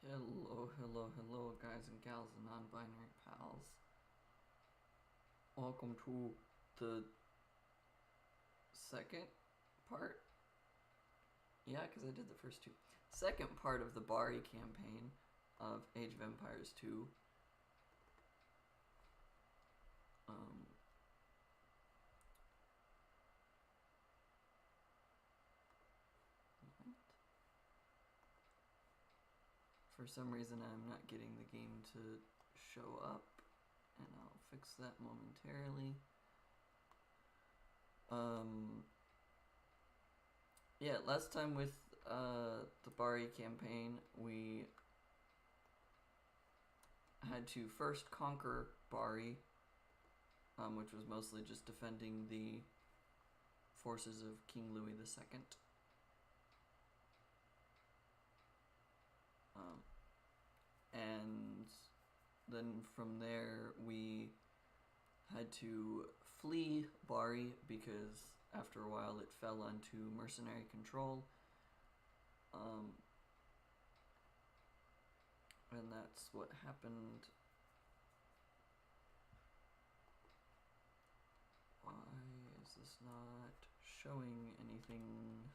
Hello, hello, hello, guys and gals and non-binary pals. Welcome to the second part? Yeah, because I did the first two. Second part of the Bari campaign of Age of Empires 2. For some reason I'm not getting the game to show up, and I'll fix that momentarily. Yeah, last time with the Bari campaign, we had to first conquer Bari, which was mostly just defending the forces of King Louis II. And then from there we had to flee Bari because after a while it fell onto mercenary control. And that's what happened. Why is this not showing anything?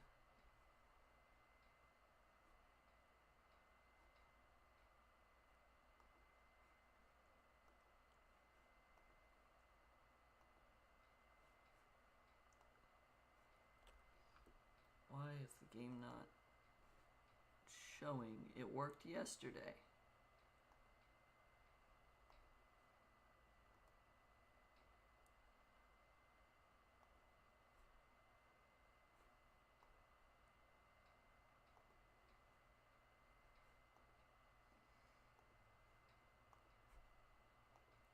Why is the game not showing? It worked yesterday.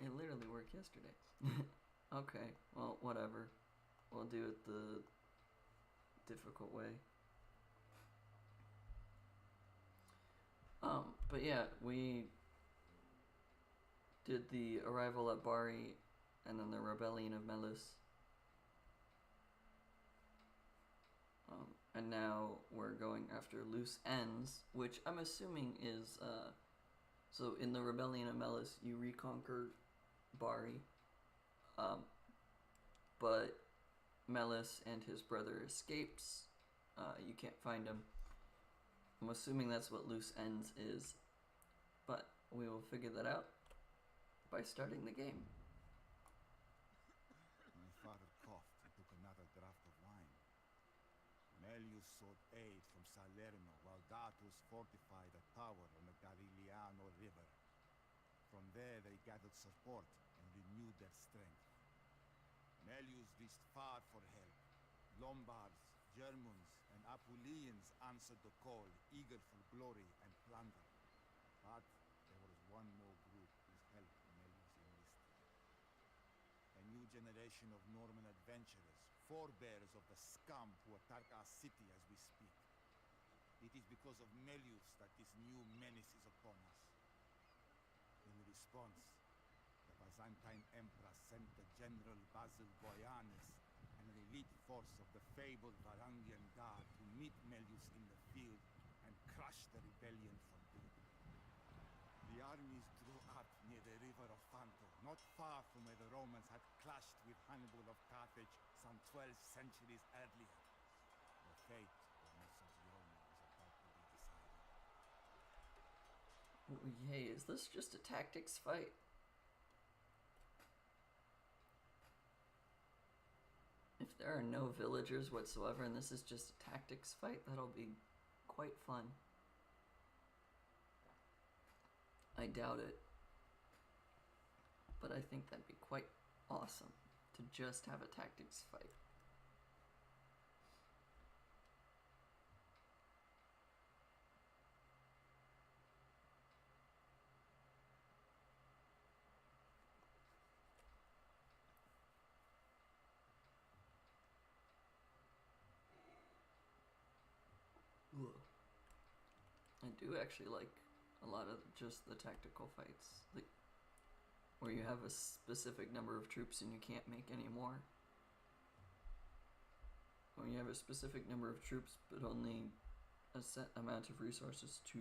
It literally worked yesterday. Okay, well, whatever. We'll do it the difficult way. But yeah, we did the arrival at Bari and then the rebellion of Melus. And now we're going after loose ends, which I'm assuming is, so in the rebellion of Melus, you reconquer Bari, but Melus and his brother escapes. You can't find him. I'm assuming that's what loose ends is, but we will figure that out by starting the game. My father coughed and took another draught of wine. Melus sought aid from Salerno while Datus fortified a tower on the Garigliano River. From there they gathered support and renewed their strength. Melus reached far for help. Lombards, Germans, and Apulians answered the call, eager for glory and plunder. But there was one more group whose help Melus enlisted. A new generation of Norman adventurers, forebears of the scum who attack our city as we speak. It is because of Melus that this new menace is upon us. In response, the Byzantine Emperor sent the General Basil Boyanis and an elite force of the fabled Varangian Guard to meet Melus in the field and crush the rebellion for good. The armies drew up near the river of Fanto, not far from where the Romans had clashed with Hannibal of Carthage some 12 centuries earlier. The fate of Messagione was about to be decided. Oh, yay, is this just a tactics fight? If there are no villagers whatsoever and this is just a tactics fight, that'll be quite fun. I doubt it, but I think that'd be quite awesome to just have a tactics fight. Ugh. I do actually like a lot of just the tactical fights, like where you have a specific number of troops and you can't make any more. When you have a specific number of troops but only a set amount of resources to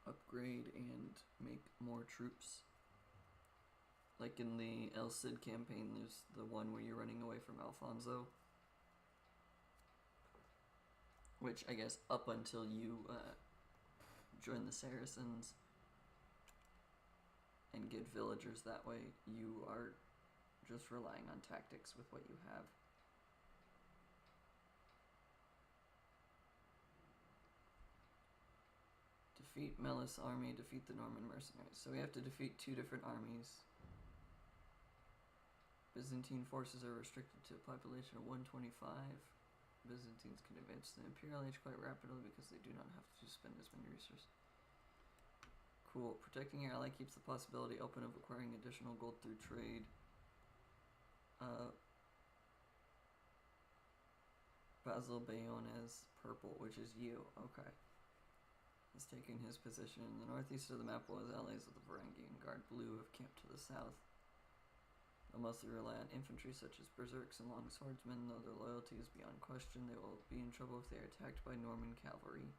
upgrade and make more troops. Like in the El Cid campaign, there's the one where you're running away from Alfonso. Which, I guess, up until you join the Saracens and get villagers that way, you are just relying on tactics with what you have. Defeat Melus' army, defeat the Norman mercenaries. So we have to defeat 2 different armies. Byzantine forces are restricted to a population of 125. Byzantines can advance to the Imperial Age quite rapidly because they do not have to spend as many resources. Cool. Protecting your ally keeps the possibility open of acquiring additional gold through trade. Basil Bayonez purple, which is you. Okay. Has taken his position in the northeast of the map, while his allies of the Varangian Guard blue have camped to the south. They'll mostly rely on infantry such as berserks and long swordsmen, though their loyalty is beyond question. They will be in trouble if they are attacked by Norman cavalry.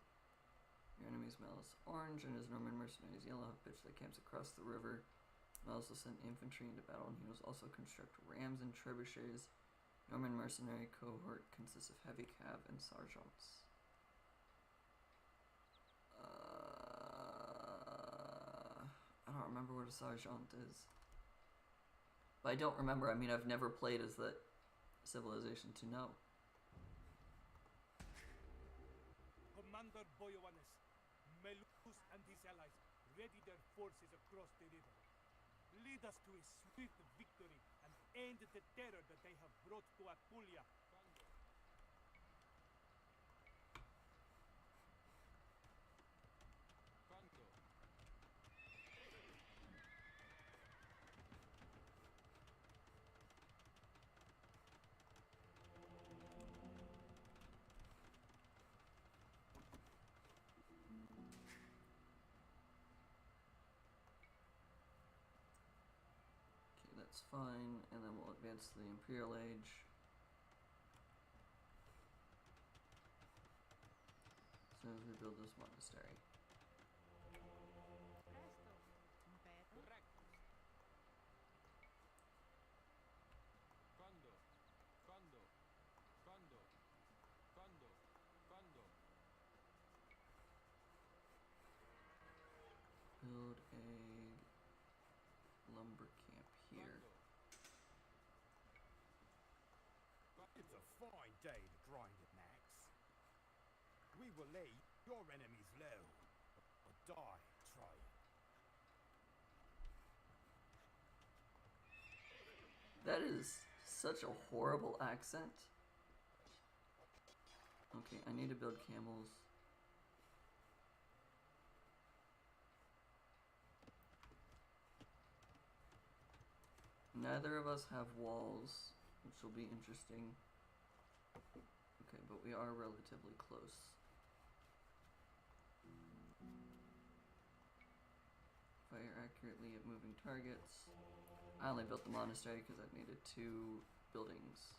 Your enemy's Melus orange and his Norman mercenaries yellow have pitched their camps across the river. Melus will send infantry into battle, and he will also construct rams and trebuchets. Norman mercenary cohort consists of heavy cav and sergeants. I don't remember what a sergeant is. But I don't remember, I mean, I've never played as the civilization to know. Commander Boyoannes, Melus and his allies ready their forces across the river. Lead us to a swift victory and end the terror that they have brought to Apulia. That's fine, and then we'll advance to the Imperial Age. As soon as we build this monastery. Build a lumber camp here. It's a fine day to grind an axe. We will lay your enemies low, or die trying. That is such a horrible accent. Okay, I need to build camels. Neither of us have walls, which will be interesting. Okay, but we are relatively close. Fire accurately at moving targets. I only built the monastery because I needed 2 buildings.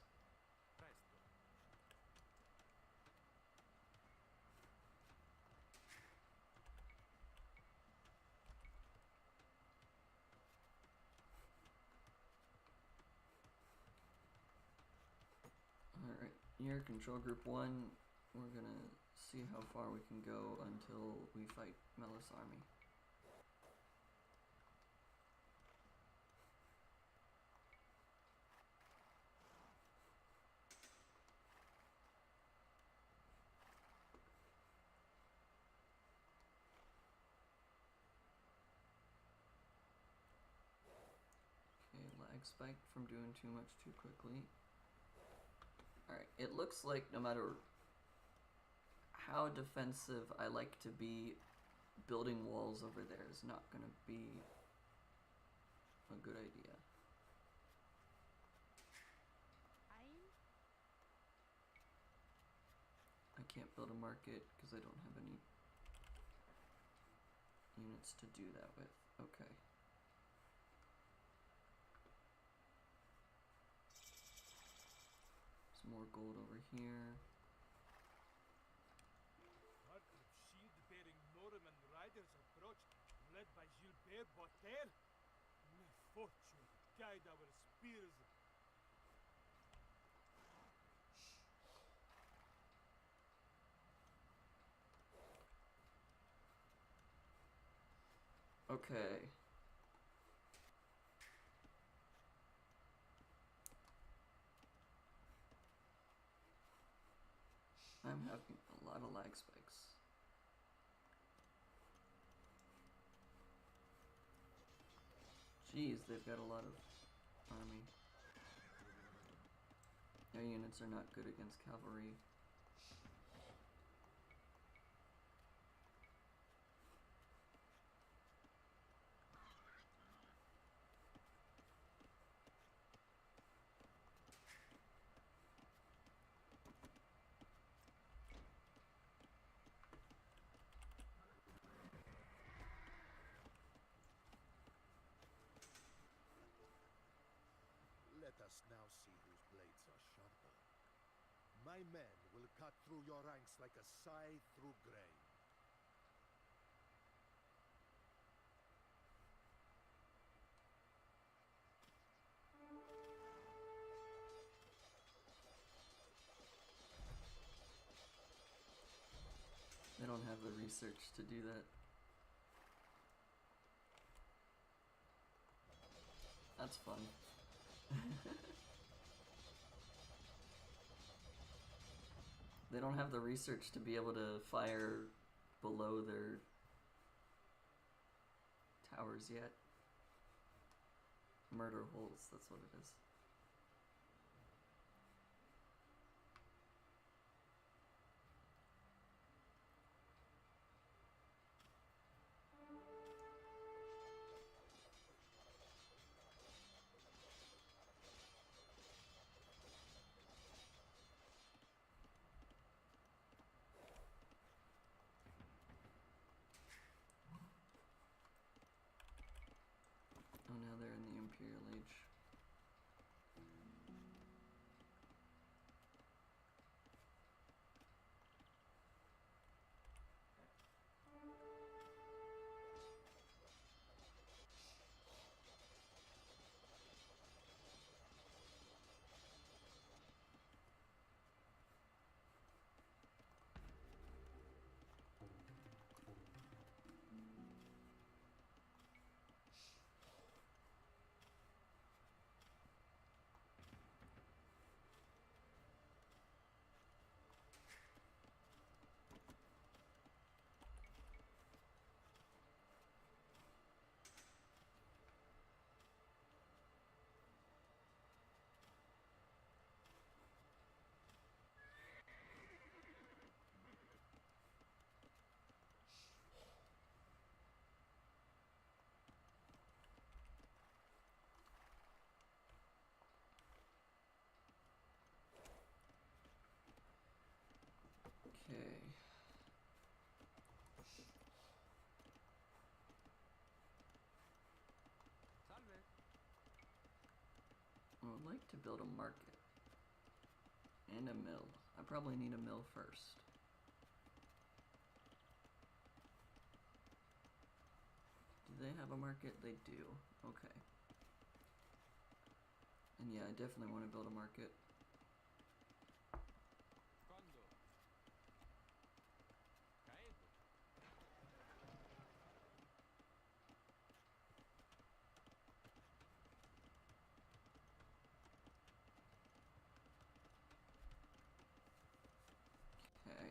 Alright, you're control group 1. We're gonna see how far we can go until we fight Melus' army. Okay, lag spike from doing too much too quickly. Alright, it looks like no matter how defensive I like to be, building walls over there is not going to be a good idea. I can't build a market because I don't have any units to do that with. Okay. More gold over here. Shield-bearing Norman riders approach. led by Gilbert Botter? May fortune guide our spears. Okay. I'm having a lot of lag spikes. Jeez, they've got a lot of army. Their units are not good against cavalry. Let us now see whose blades are sharper. My men will cut through your ranks like a scythe through grain. They don't have the research to do that. That's fun. They don't have the research to be able to fire below their towers yet. Murder holes, that's what it is. Oh, now they're in the Imperial Age. Okay. I would like to build a market and a mill. I probably need a mill first. Do they have a market? They do. Okay. And yeah, I definitely want to build a market. Okay.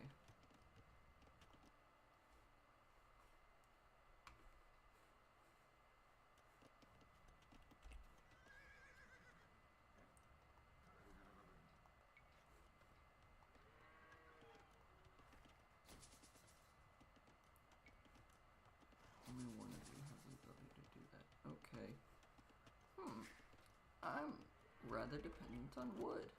Only one of you has the ability to do that. Okay. I'm rather dependent on wood.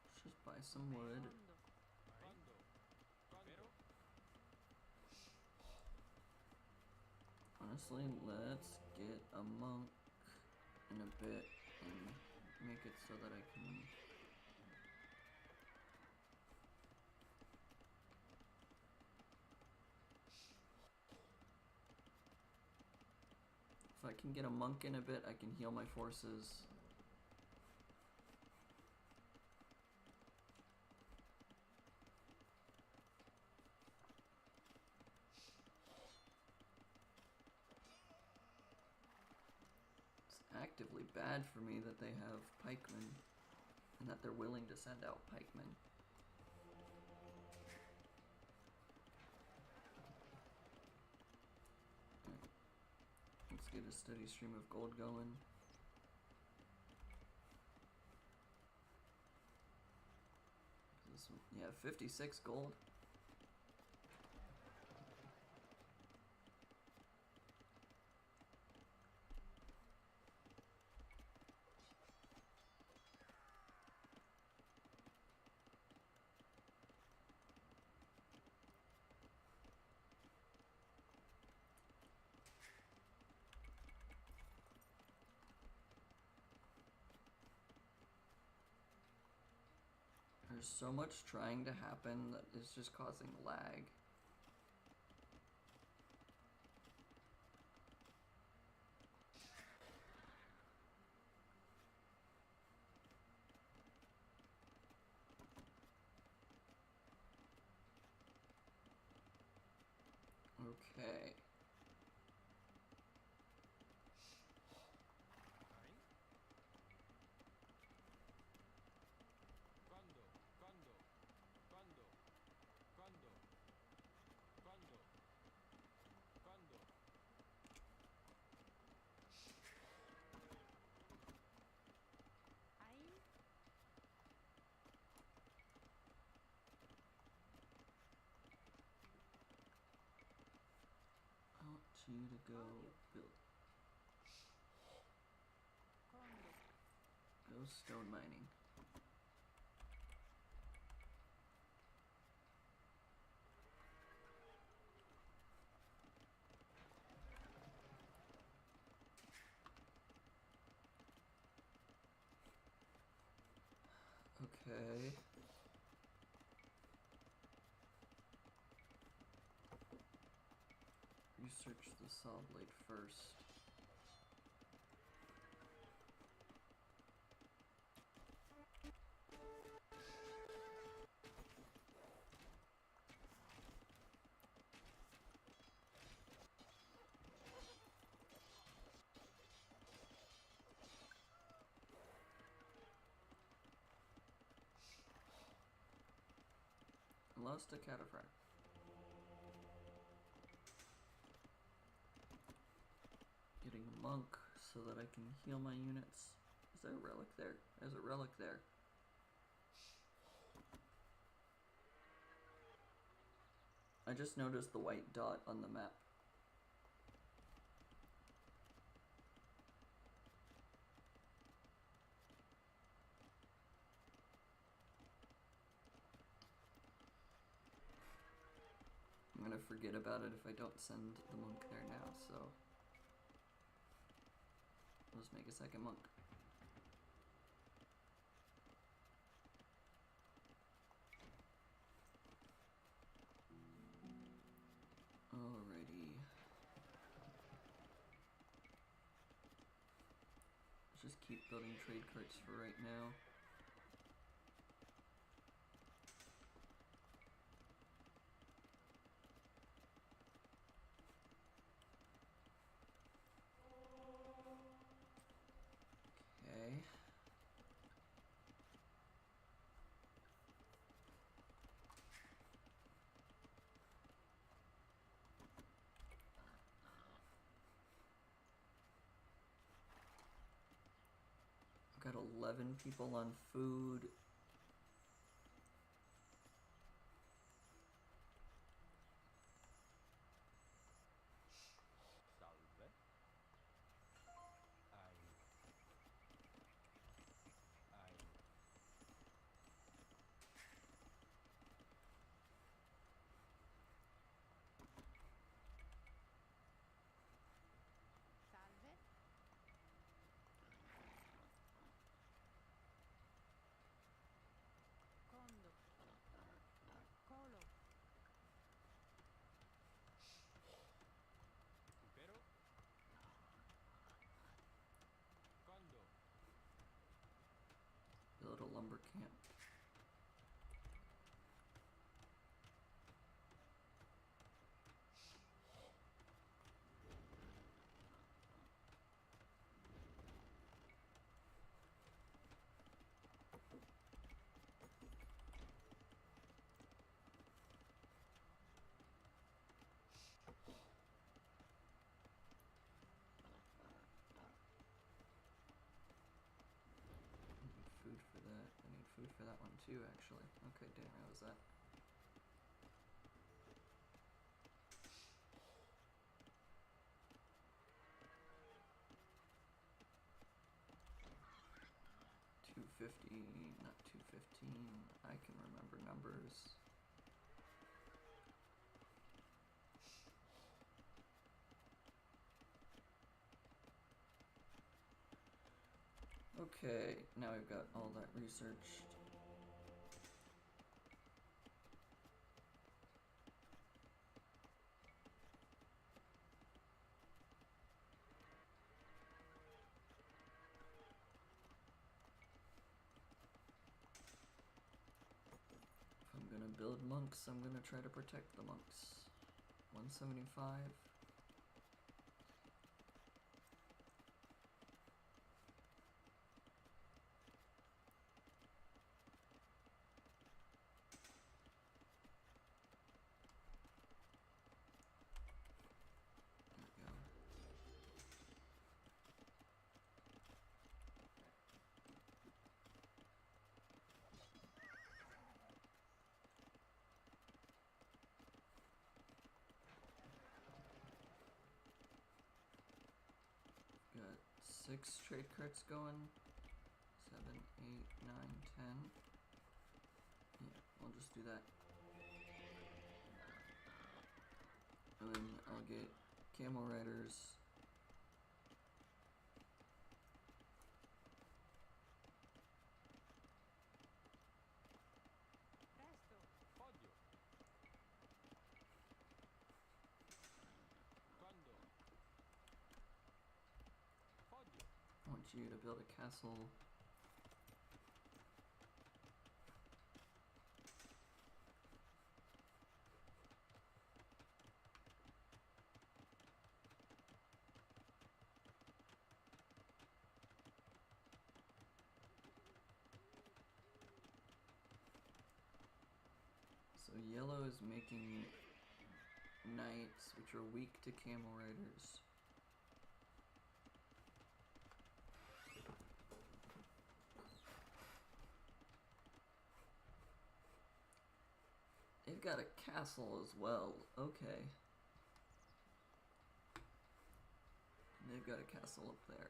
Let's just buy some wood. Honestly, let's get a monk in a bit and make it so that I can I can get a monk in a bit, I can heal my forces. It's actively bad for me that they have pikemen and that they're willing to send out pikemen. Let's get a steady stream of gold going. This one, yeah, 56 gold. There's so much trying to happen that is just causing lag. Okay. I want you to go build. Go stone mining. Okay. Research the saw blade first. Lost a cataphract. Getting a monk so that I can heal my units. Is there a relic there? There's a relic there. I just noticed the white dot on the map. I'm gonna forget about it if I don't send the monk there now, so let's make a second monk. Alrighty. Let's just keep building trade carts for right now. Okay. I've got 11 people on food. camp. Food for that. I need food for that one too, actually. Okay, didn't realize that. $250, not $215. I can remember numbers. Okay, now we've got all that researched. If I'm gonna build monks, I'm gonna try to protect the monks. 175. Got 6 trade carts going. 7, 8, 9, 10. Yeah, we'll just do that. And then I'll get camel riders. I want you to build a castle. So yellow is making knights, which are weak to camel riders. They've got a castle as well. Okay. And they've got a castle up there.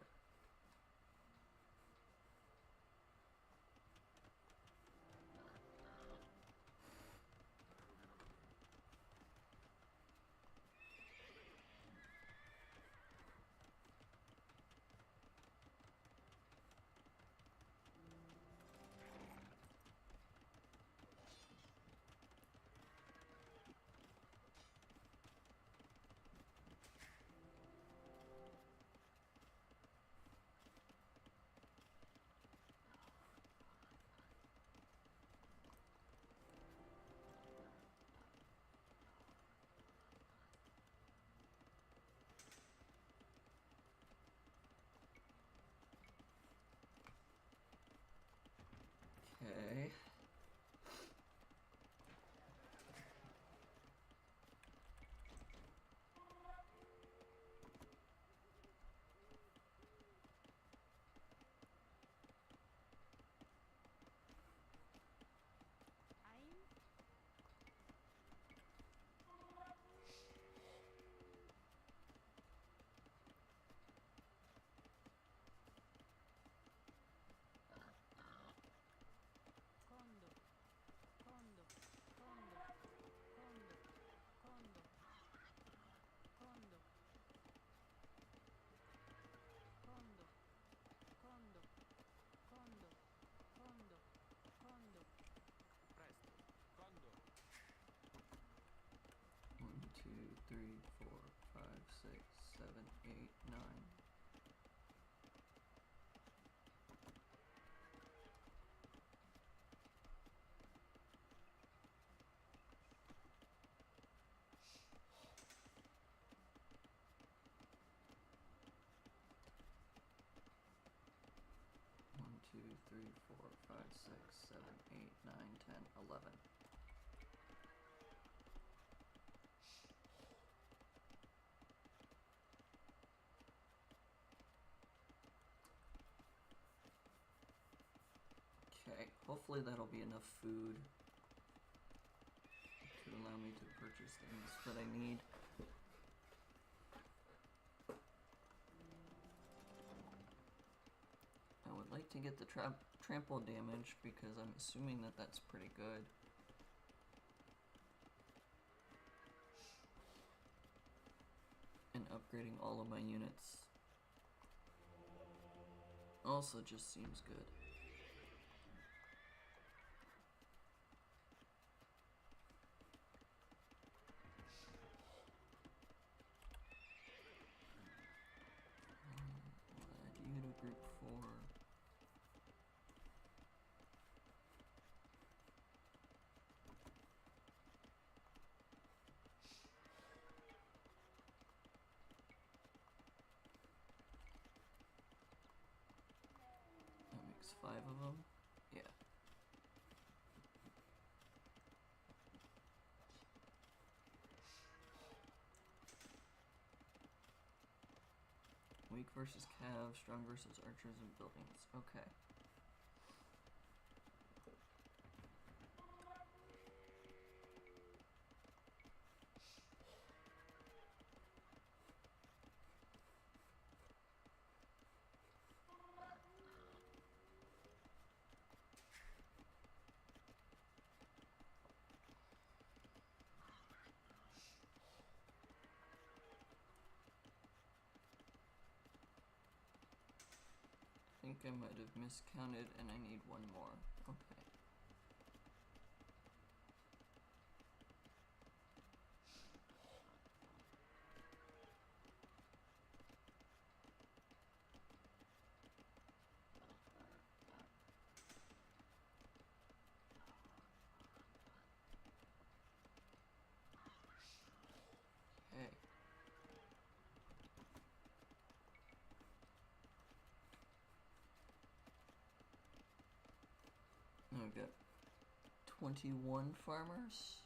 3, 4, 5, 6, 7, 8, 9, 10, 11. Okay, hopefully that'll be enough food to allow me to purchase things that I need. I would like to get the trample damage because I'm assuming that that's pretty good. And upgrading all of my units also just seems good. We'll add you to group 4. That makes 5 of them. Yeah. Weak versus Cav, strong versus archers and buildings. Okay. I think I might have miscounted and I need one more. Okay. Okay. Now we've got 21 farmers.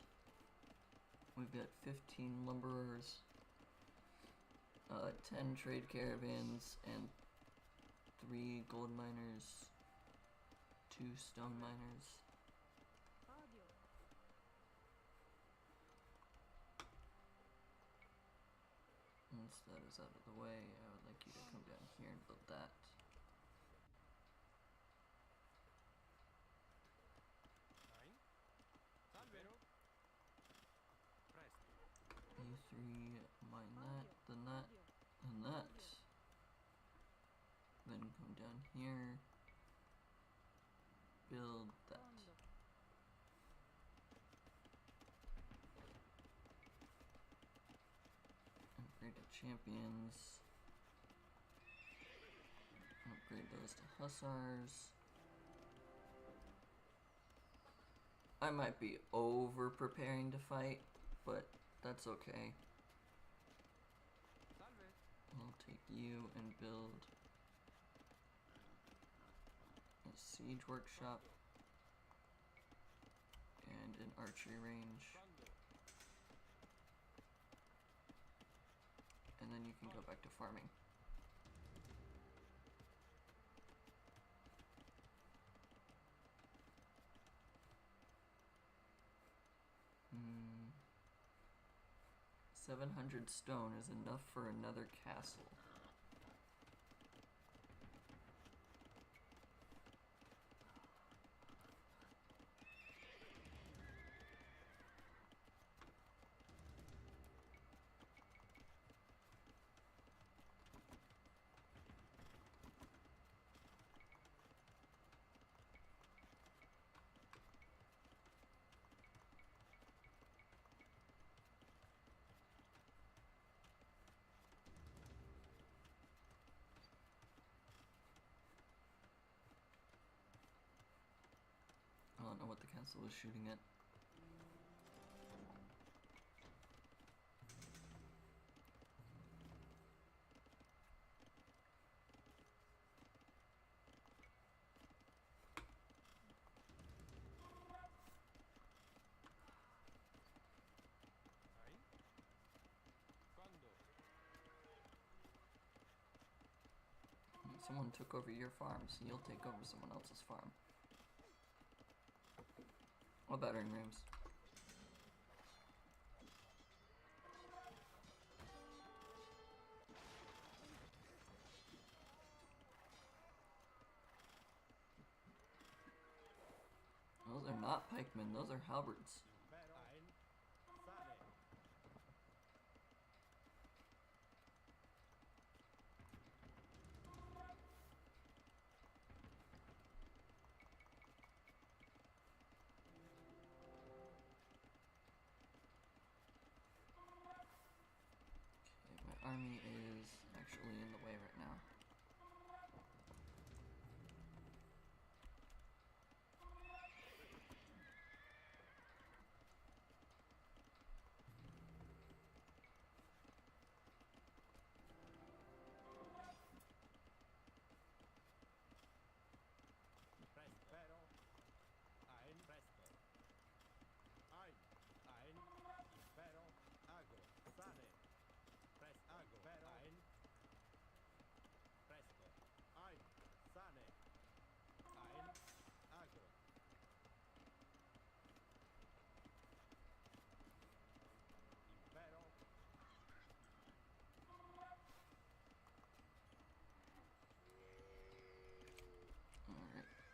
We've got 15 lumberers, 10 trade caravans, and 3 gold miners, 2 stone miners. Once that is out of the way, I would like you to come down here and build that. You 3 mine that, then that, then that. Then come down here, build that. Upgrade to champions. Upgrade those to hussars. I might be over preparing to fight, but that's okay. I'll take you and build a siege workshop and an archery range. And then you can go back to farming. Hmm. 700 stone is enough for another castle. I don't know what the castle is shooting at. someone took over your farm, so you'll take over someone else's farm. What battering rams? Those are not pikemen, those are halberds. My army is actually in the way right now.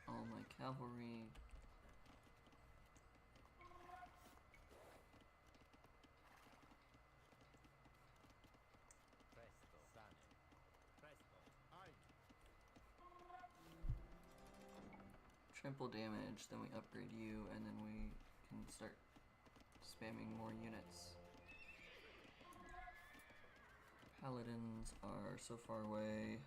All my cavalry. Triple damage, then we upgrade you, and then we can start spamming more units. Paladins are so far away.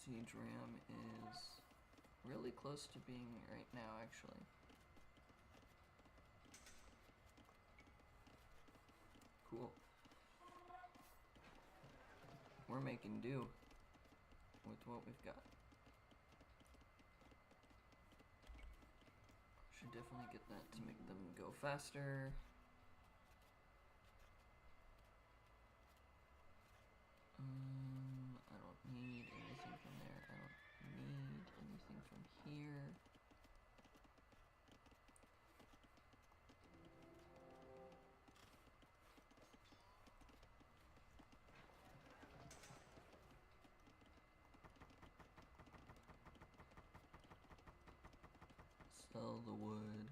Siege ram is really close to being right now, actually. Cool. We're making do with what we've got. Should definitely get that to make them go faster. I don't need anything from there. I don't need anything from here. Sell the wood.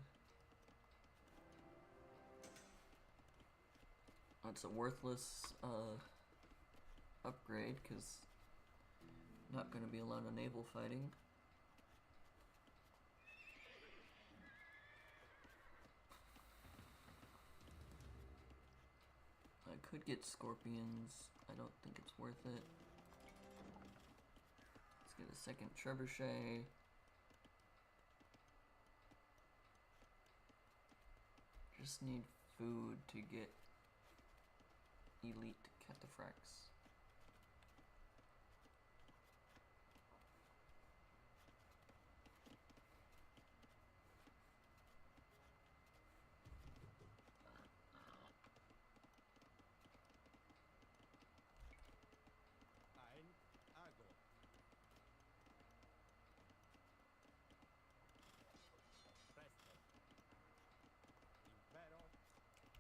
That's a worthless upgrade, because not going to be a lot of naval fighting. I could get scorpions. I don't think it's worth it. Let's get a second trebuchet. Just need food to get elite cataphracts.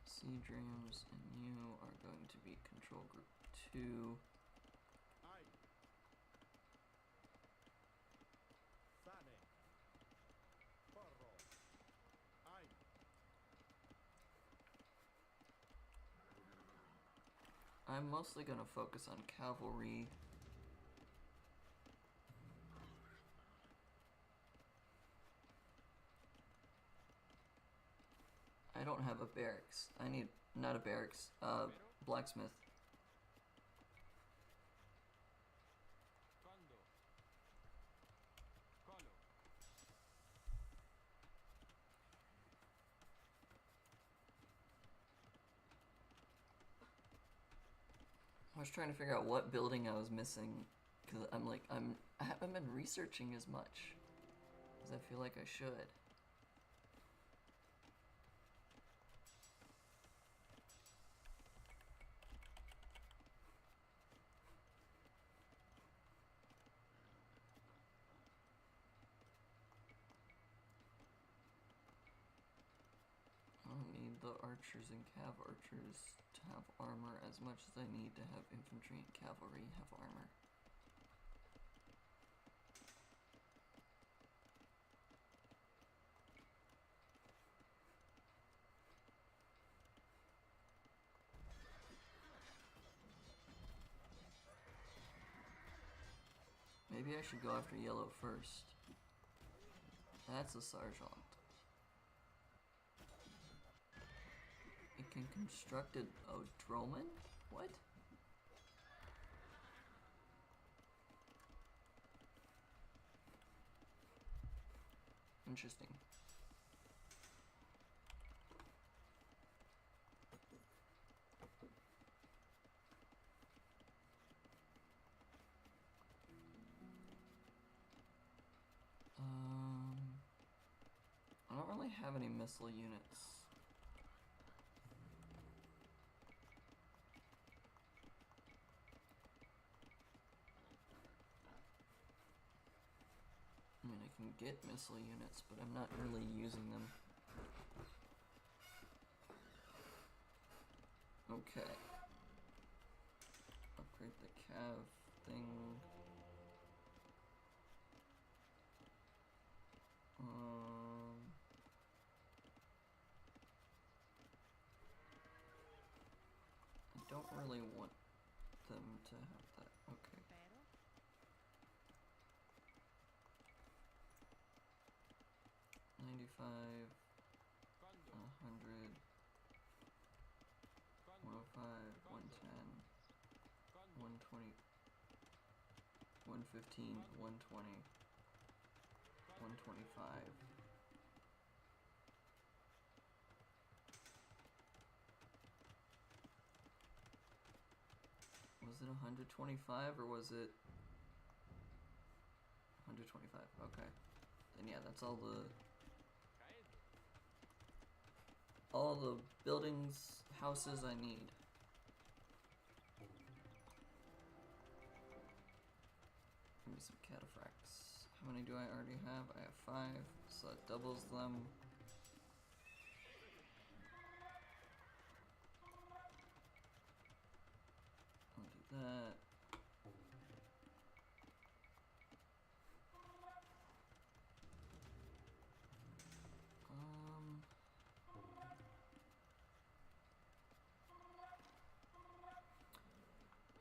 Siege rams and you are going to be control group 2. I'm mostly going to focus on cavalry. I don't have a barracks. I need, not a barracks, blacksmith. I was trying to figure out what building I was missing, because I haven't been researching as much as I feel like I should. archers and cav archers to have armor as much as I need to have infantry and cavalry have armor. Maybe I should go after yellow first. That's a sergeant. It can construct a droman? What? Interesting. I don't really have any missile units. I mean, I can get missile units, but I'm not really using them. Okay. Upgrade the cav thing. I don't really want them to have that. Okay. 95, 100, 105, 110, 120, 115, 120, 125. Was it 125 or was it 125? Okay. Then yeah, that's all the buildings, houses I need. Give me some cataphracts. How many do I already have? I have 5, so that doubles them. I'll do that.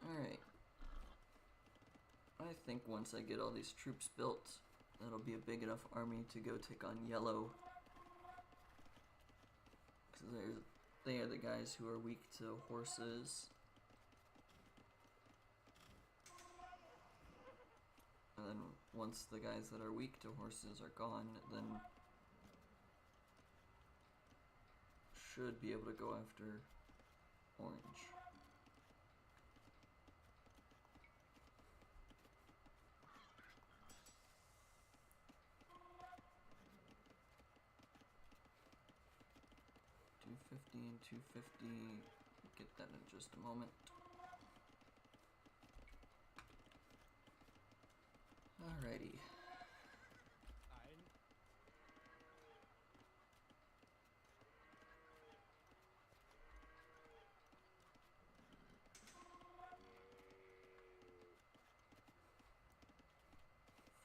Alright. I think once I get all these troops built, that'll be a big enough army to go take on yellow. Because they are the guys who are weak to horses. And then once the guys that are weak to horses are gone, then should be able to go after orange. And 250, get that in just a moment. Alrighty.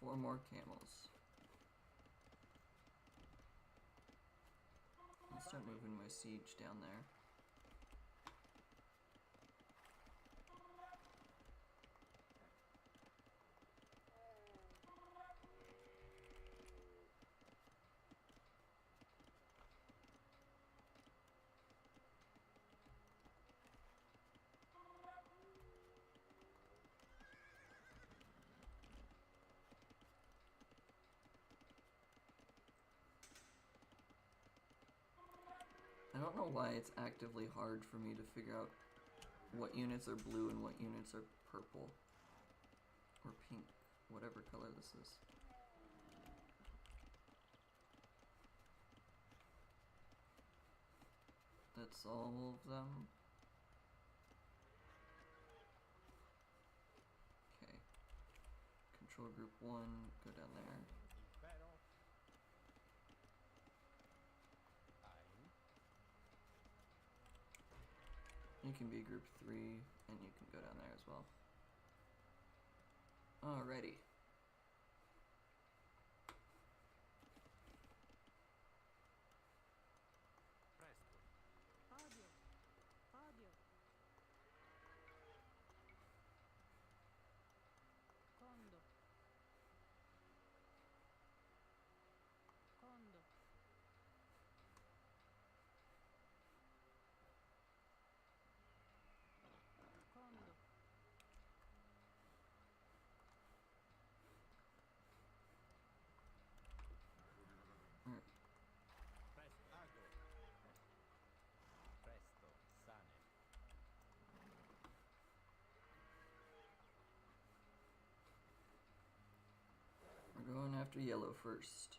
Four more camels. I'll start moving my siege down there. I don't know why it's actively hard for me to figure out what units are blue and what units are purple. Or pink, whatever color this is. That's all of them. Okay. Control group 1, go down there. can be group 3, and you can go down there as well. Alrighty. Audio. Audio. Condo. Condo. Condo. We're going after yellow first.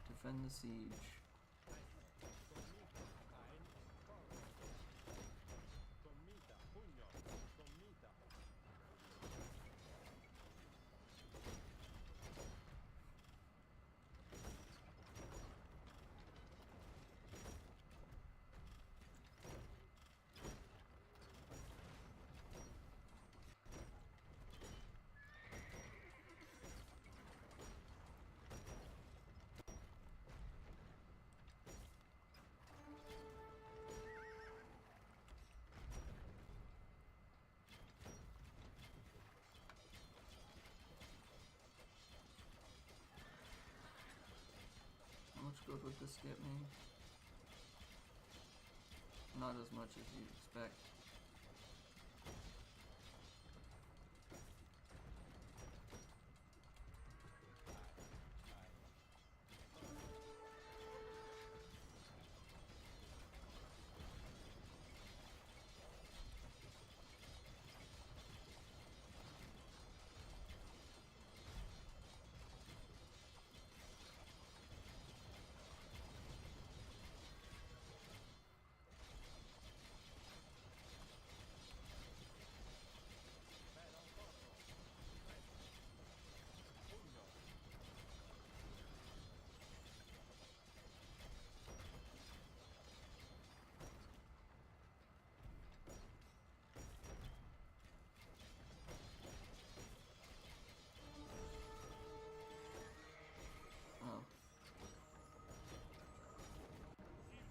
Defend the siege. How much gold would this get me? Not as much as you'd expect. Oh.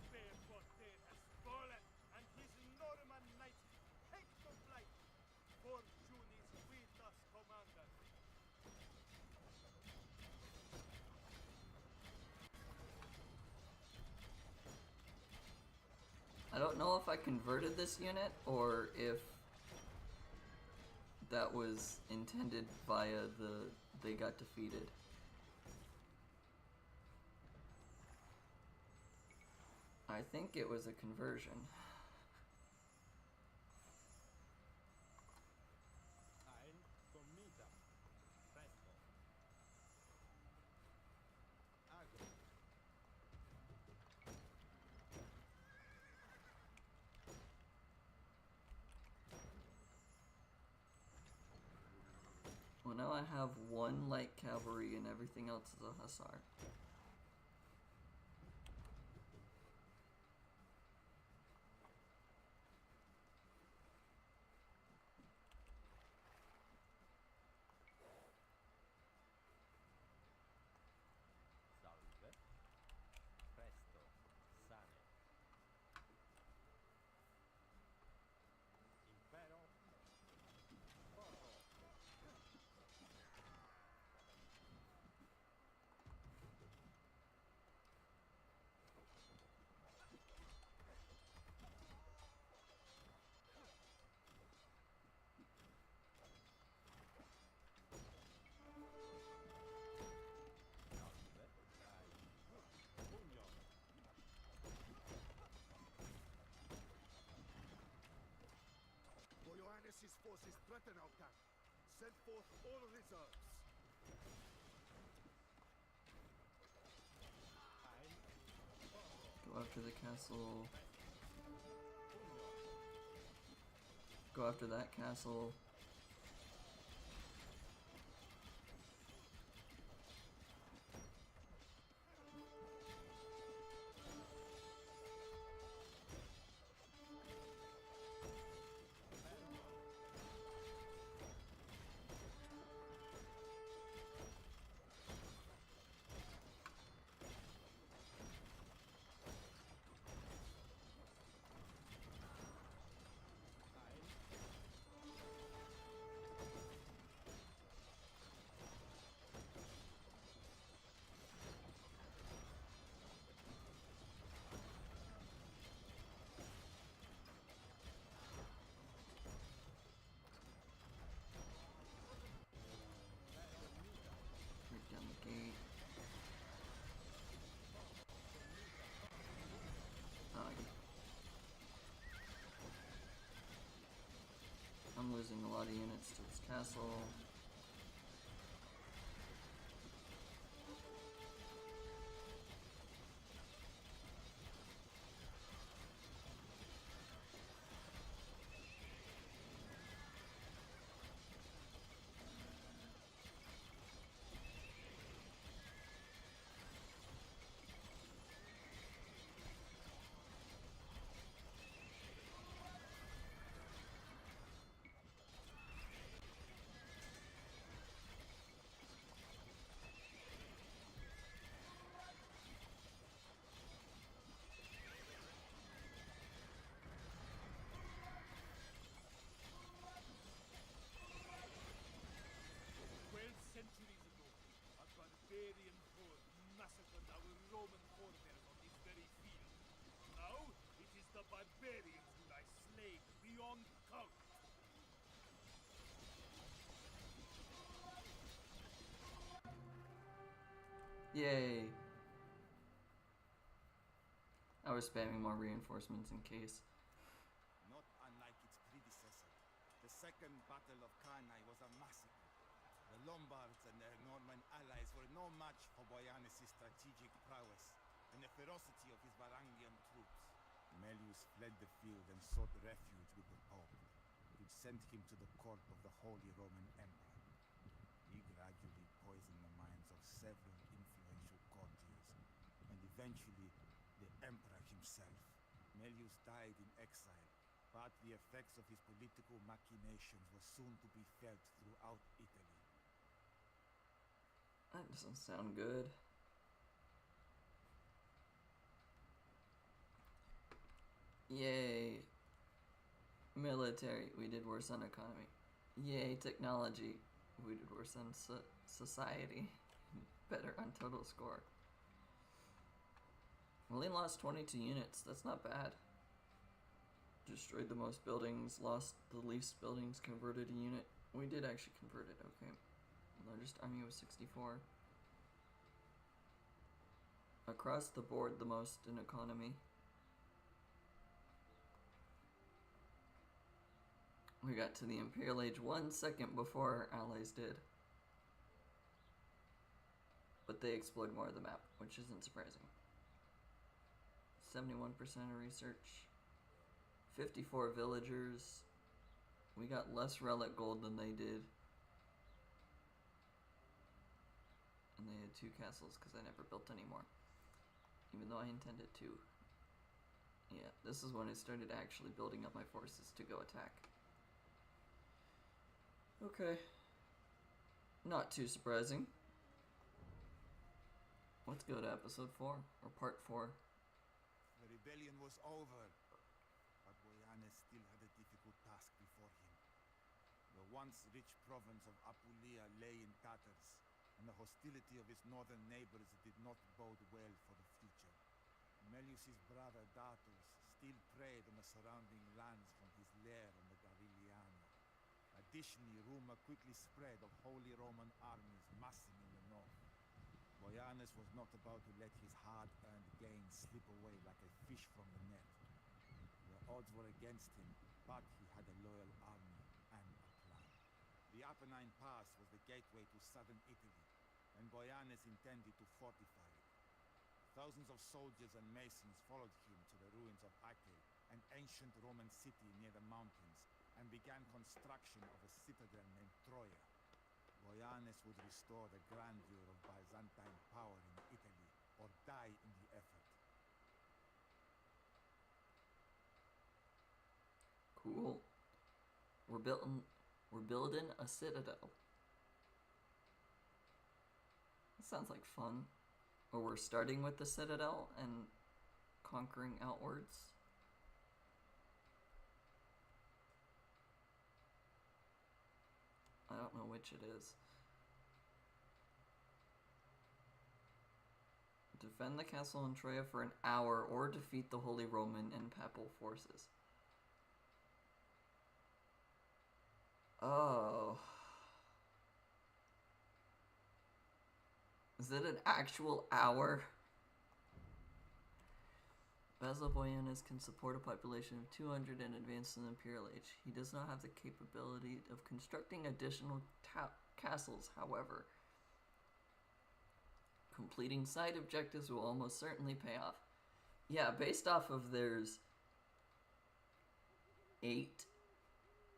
Gilbert Fortin has fallen, and his Norman knights take to flight. Fortune is with us, Commander. I don't know if I converted this unit or if that was intended via the they got defeated. I think it was a conversion. Well, now I have one light cavalry and everything else is a hussar. Melus's forces threaten our camp. Send forth all reserves. Go after the castle. Go after that castle. Break down the gate. Oh, I'm losing a lot of units to this castle. Centuries ago, a barbarian horde massacred our Roman forebears on this very field. Now, it is the barbarians who lie slain beyond count. Yay! I was spamming more reinforcements in case. Not unlike its predecessor, the Second Battle of Cannae was a massacre. The Lombards and their Norman allies were no match for Boyanis' strategic prowess and the ferocity of his Varangian troops. Melus fled the field and sought refuge with the Pope, who'd sent him to the court of the Holy Roman Emperor. He gradually poisoned the minds of several influential courtiers, and eventually the Emperor himself. Melus died in exile, but the effects of his political machinations were soon to be felt throughout Italy. That doesn't sound good. Yay. Military, we did worse on economy. Yay, technology, we did worse on society. Better on total score. Only lost 22 units, that's not bad. Destroyed the most buildings, lost the least buildings, converted a unit. We did actually convert it, okay. Largest army was 64. Across the board, the most in economy. We got to the Imperial Age 1 second before our allies did. But they explored more of the map, which isn't surprising. 71% of research. 54 villagers. We got less relic gold than they did. And they had 2 castles because I never built any more. Even though I intended to. Yeah, this is when I started actually building up my forces to go attack. Okay. Not too surprising. Let's go to episode 4, or part 4. The rebellion was over, but Boyanis still had a difficult task before him. The once rich province of Apulia lay in tatters, and the hostility of its northern neighbors did not bode well for the future. Melus's brother Datus still preyed on the surrounding lands from his lair on the Garigliano. Additionally, rumor quickly spread of Holy Roman armies massing in the north. Boyanis was not about to let his hard-earned gains slip away like a fish from the net. The odds were against him, but he had a loyal army and The Apennine Pass was the gateway to southern Italy, and Boyanes intended to fortify it. Thousands of soldiers and masons followed him to the ruins of Acre, an ancient Roman city near the mountains, and began construction of a citadel named Troia. Boyanes would restore the grandeur of Byzantine power in Italy, or die in the effort. Cool. We're building a citadel. That sounds like fun. Or we're starting with the citadel and conquering outwards. I don't know which it is. Defend the castle in Troia for an hour or defeat the Holy Roman and Papal forces. Oh. Is it an actual hour? Basil Boyanes can support a population of 200 and advance in the Imperial Age. He does not have the capability of constructing additional castles, however. Completing side objectives will almost certainly pay off. Yeah, based off of there's 8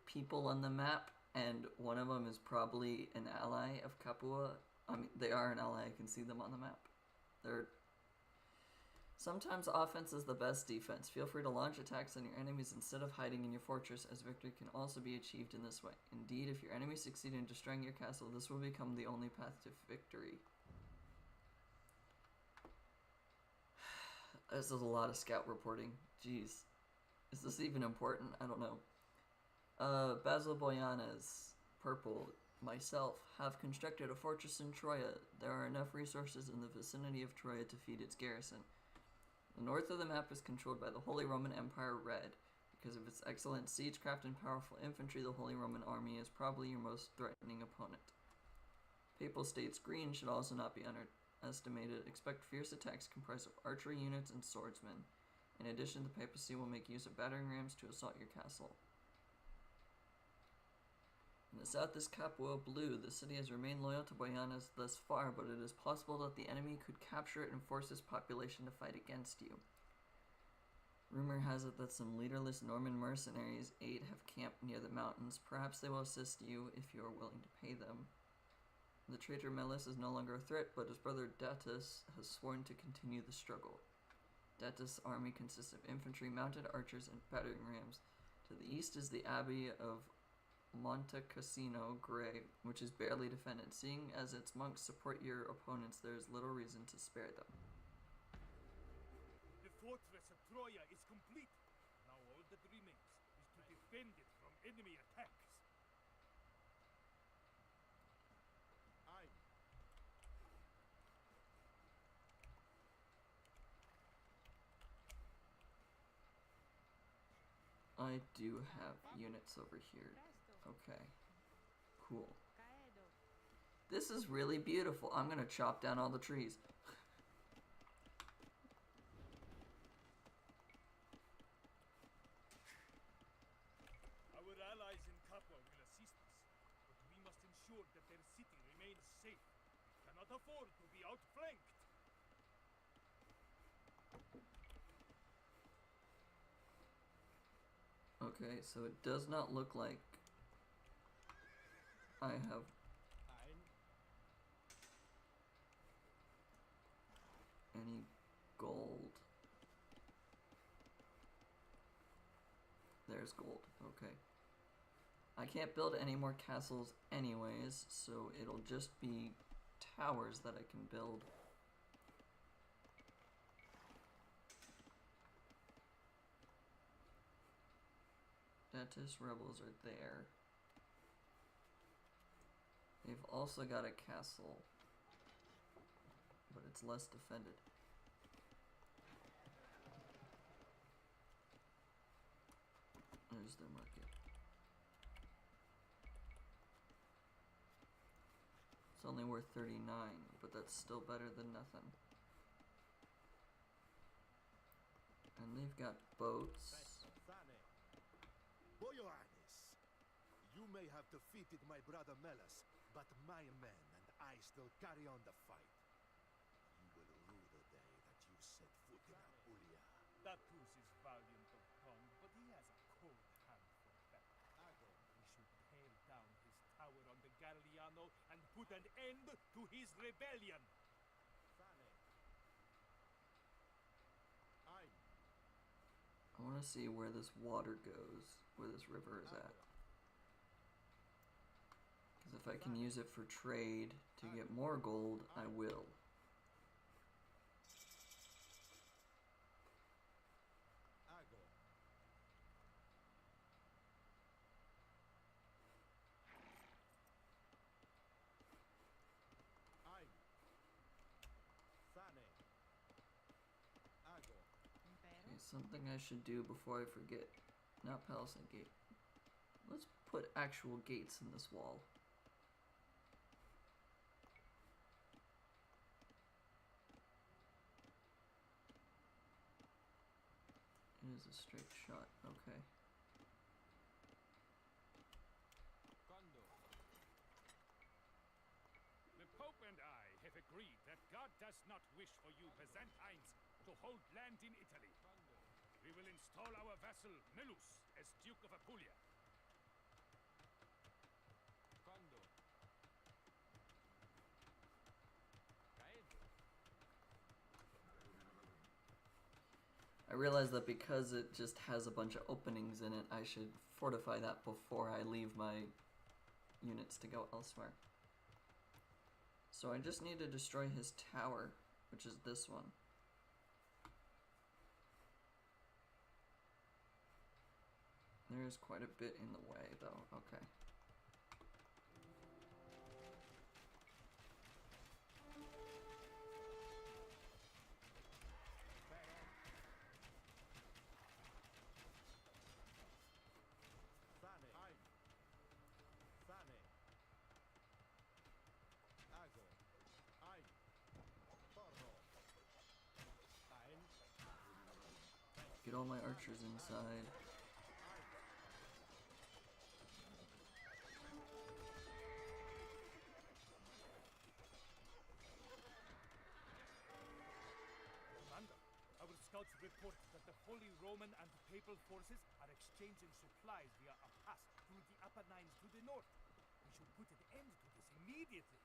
people on the map, and one of them is probably an ally of Capua. I mean, they are an ally, I can see them on the map. They're... Sometimes offense is the best defense. Feel free to launch attacks on your enemies instead of hiding in your fortress, as victory can also be achieved in this way. Indeed, if your enemies succeed in destroying your castle, this will become the only path to victory. This is a lot of scout reporting. Jeez. Is this even important? I don't know. Basil Boyanes, purple, myself, have constructed a fortress in Troia. There are enough resources in the vicinity of Troia to feed its garrison. The north of the map is controlled by the Holy Roman Empire, red. Because of its excellent siegecraft and powerful infantry, the Holy Roman army is probably your most threatening opponent. Papal states, green, should also not be underestimated. Expect fierce attacks comprised of archery units and swordsmen. In addition, the papacy will make use of battering rams to assault your castle. In the south is Capua, blue. The city has remained loyal to Boyanes thus far, but it is possible that the enemy could capture it and force its population to fight against you. Rumor has it that some leaderless Norman mercenaries, 8, have camped near the mountains. Perhaps they will assist you if you are willing to pay them. The traitor Melus is no longer a threat, but his brother Datus has sworn to continue the struggle. Datus' army consists of infantry, mounted archers, and battering rams. To the east is the abbey of Monte Cassino Grey, which is barely defended. Seeing as its monks support your opponents, there is little reason to spare them. The fortress of Troia is complete. Now all that remains is to defend it from enemy attacks. Aye. I do have units over here. Presto. Okay. Cool. Caedo. This is really beautiful. I'm gonna chop down all the trees. Our allies in Capua will assist us, but we must ensure that their city remains safe. We cannot afford to be outflanked. Okay, so it does not look like I have any gold. There's gold. Okay. I can't build any more castles anyways, so it'll just be towers that I can build. Datus rebels are there. They've also got a castle, but it's less defended. There's their market. It's only worth 39, but that's still better than nothing. And they've got boats. Boyanes, You may have defeated my brother Melus, but my men and I still carry on the fight. You will rue the day that you set foot in Apulia. Datus is valiant of tongue, but he has a cold hand for battle. We should tear down his tower on the Garigliano and put an end to his rebellion. I want to see where this water goes, where this river is at. Because if I can use it for trade to get more gold, I will. Impero. Okay, something I should do before I forget. Not Palisade Gate. Let's put actual gates in this wall. It is a straight shot, okay. The Pope and I have agreed that God does not wish for you Byzantines to hold land in Italy. We will install our vassal Melus as Duke of Apulia. I realize that because it just has a bunch of openings in it, I should fortify that before I leave my units to go elsewhere. So I just need to destroy his tower, which is this one. There is quite a bit in the way, though. Okay. Get all my archers inside. Commander, our scouts report that the Holy Roman and Papal forces are exchanging supplies via a pass through the Apennines to the north. We should put an end to this immediately.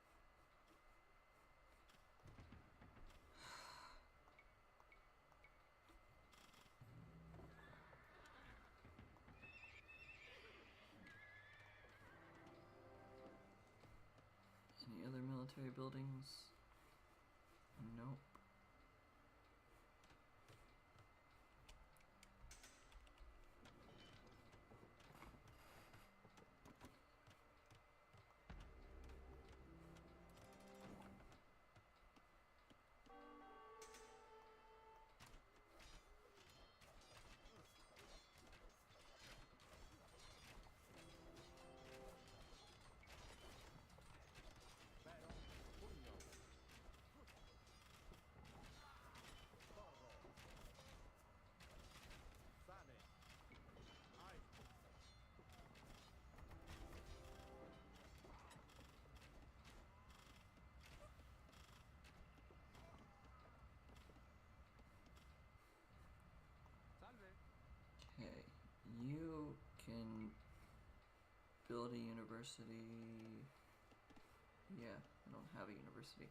Any other military buildings? Nope. Okay, you can build a university. Yeah, I don't have a university.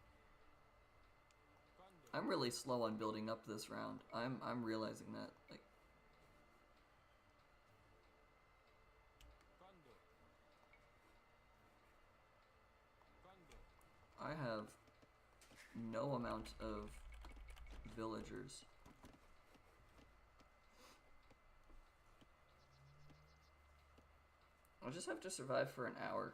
I'm really slow on building up this round. I'm realizing that. Like, I have no amount of villagers. I'll just have to survive for an hour.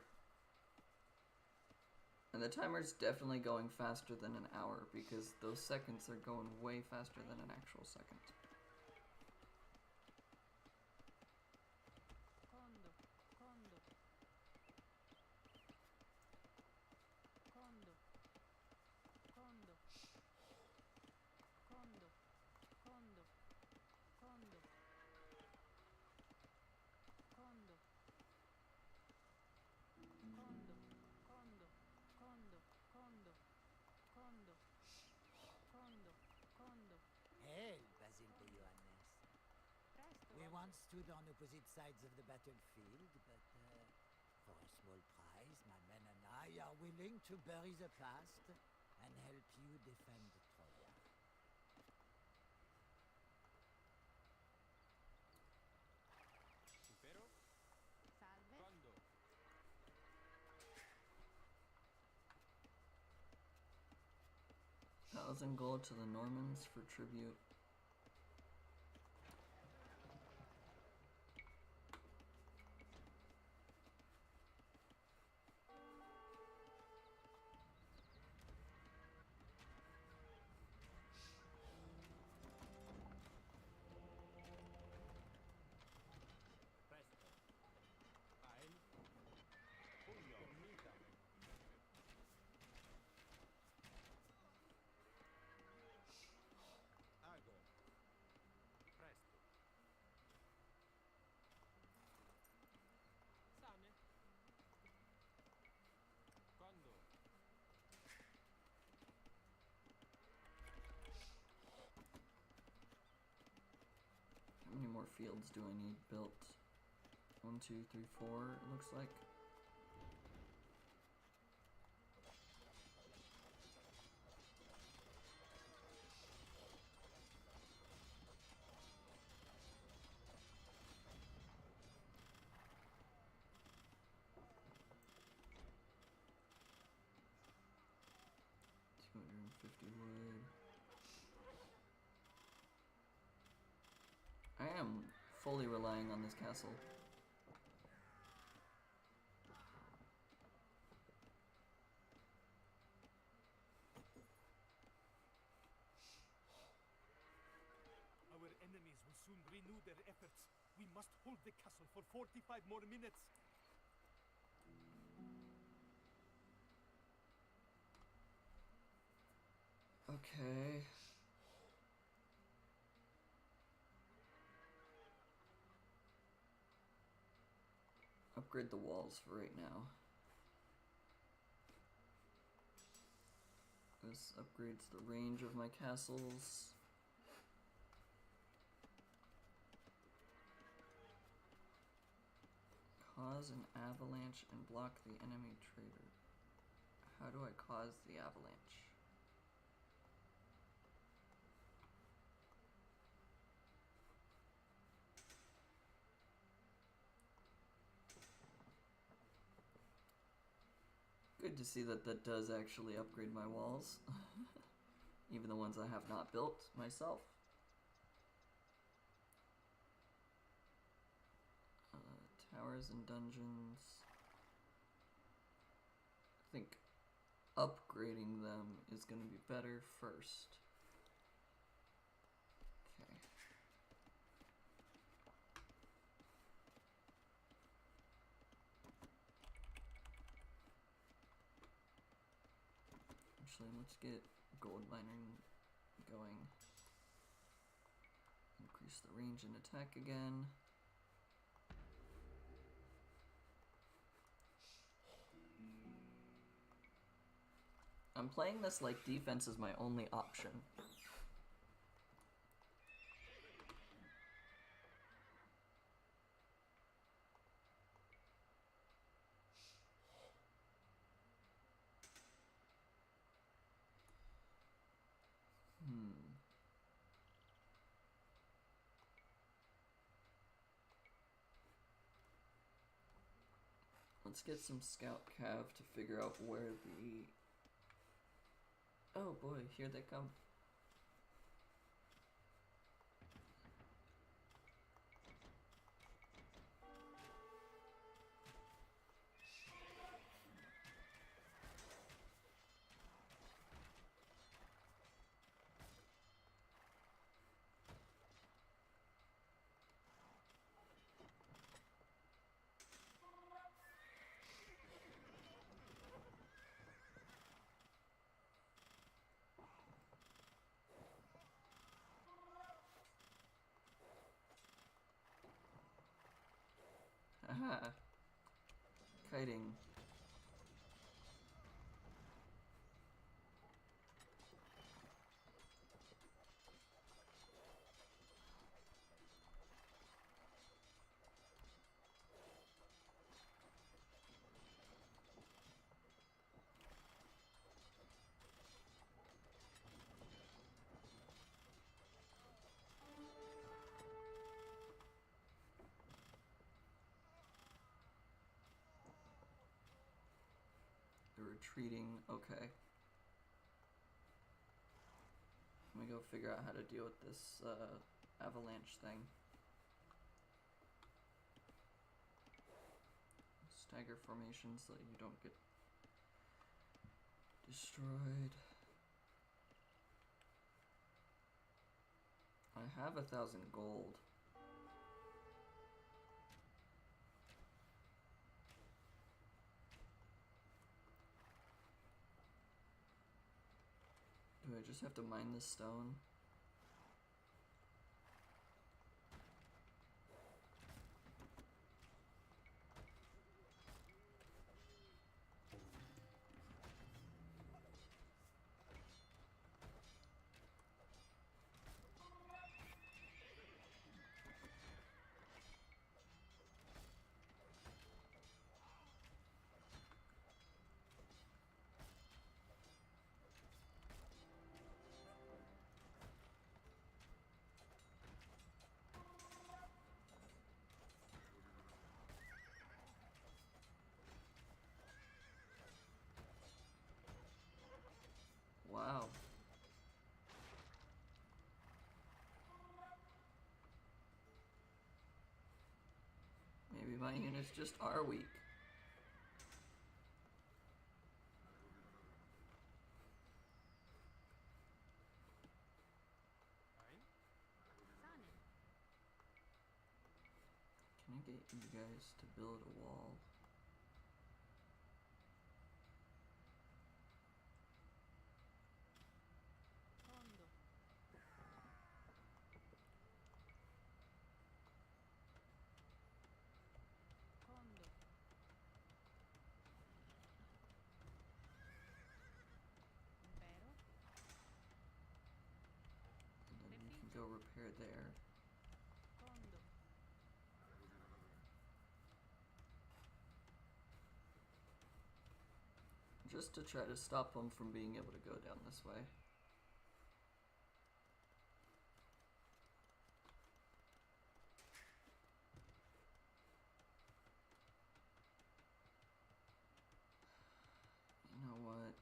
And the timer's definitely going faster than an hour because those seconds are going way faster than an actual second. Condo. Condo. Condo. Condo. Condo. Condo. Condo. Condo. once stood on opposite sides of the battlefield, but for a small prize, my men and I are willing to bury the past and help you defend Troia. Impero? Salve. Quando? 1,000 gold to the Normans for tribute. Presto. Ein. Pugno. Mita. Ago. Presto. Sane. Quando? How many more fields do I need built? 1, 2, 3, 4, it looks like. Wood. I am fully relying on this castle. Our enemies will soon renew their efforts. We must hold the castle for 45 more minutes. Okay. Upgrade the walls for right now. This upgrades the range of my castles. Cause an avalanche and block the enemy trader. How do I cause the avalanche? Good to see that that does actually upgrade my walls. Even the ones I have not built myself. Towers and dungeons. I think upgrading them is going to be better first. Okay. Actually, let's get gold mining going. Increase the range and attack again. I'm playing this like defense is my only option. Let's get some scout cav to figure out where the... Oh boy, here they come. Aha! Kiting. retreating. Okay. Let me go figure out how to deal with this avalanche thing. Stagger formation so that you don't get destroyed. I have 1,000 gold. Do I just have to mine this stone? Wow. Maybe my units just are weak. Sane. Can I get you guys to build a wall? Kondo. Kondo. Impero. And then you can go repair there. Kondo. Just to try to stop them from being able to go down this way. You know what?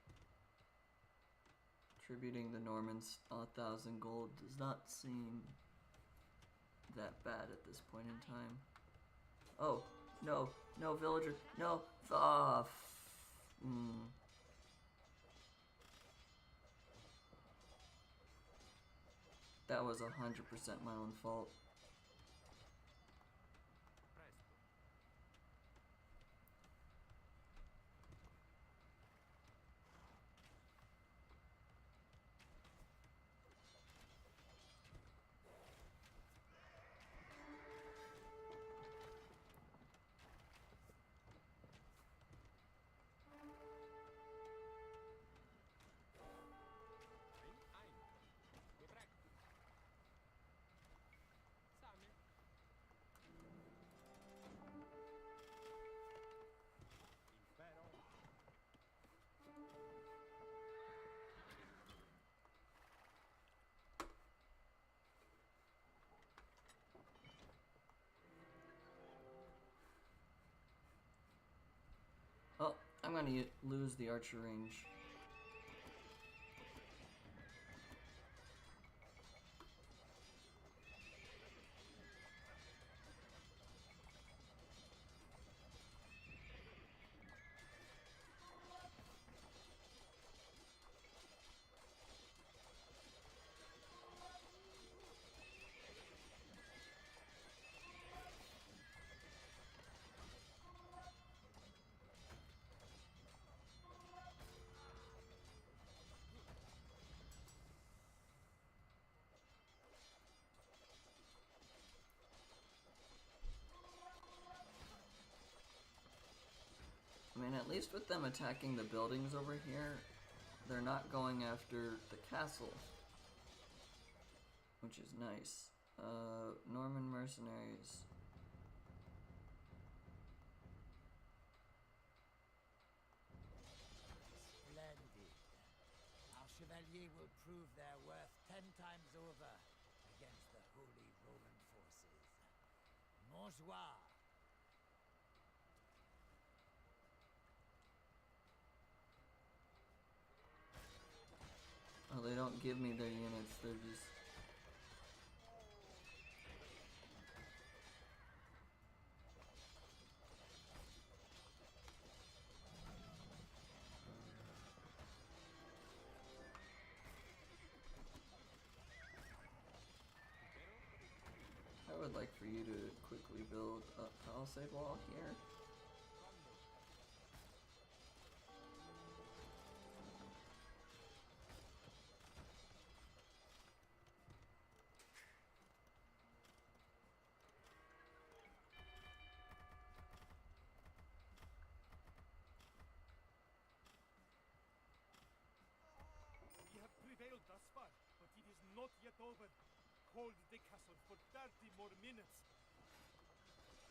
Tributing the Normans 1,000 gold does not seem that bad at this point in time. Oh, no, no, villager, no, That was 100% my own fault. Oh, I'm gonna lose the archer range. I mean, at least with them attacking the buildings over here, they're not going after the castle, which is nice. Norman mercenaries. Splendid. Our chevaliers will prove their worth 10 times over against the Holy Roman forces. Mon joie. don't give me their units, they're just... I would like for you to quickly build a palisade wall here. You have prevailed thus far, but it is not yet over. Hold the castle for 30 more minutes.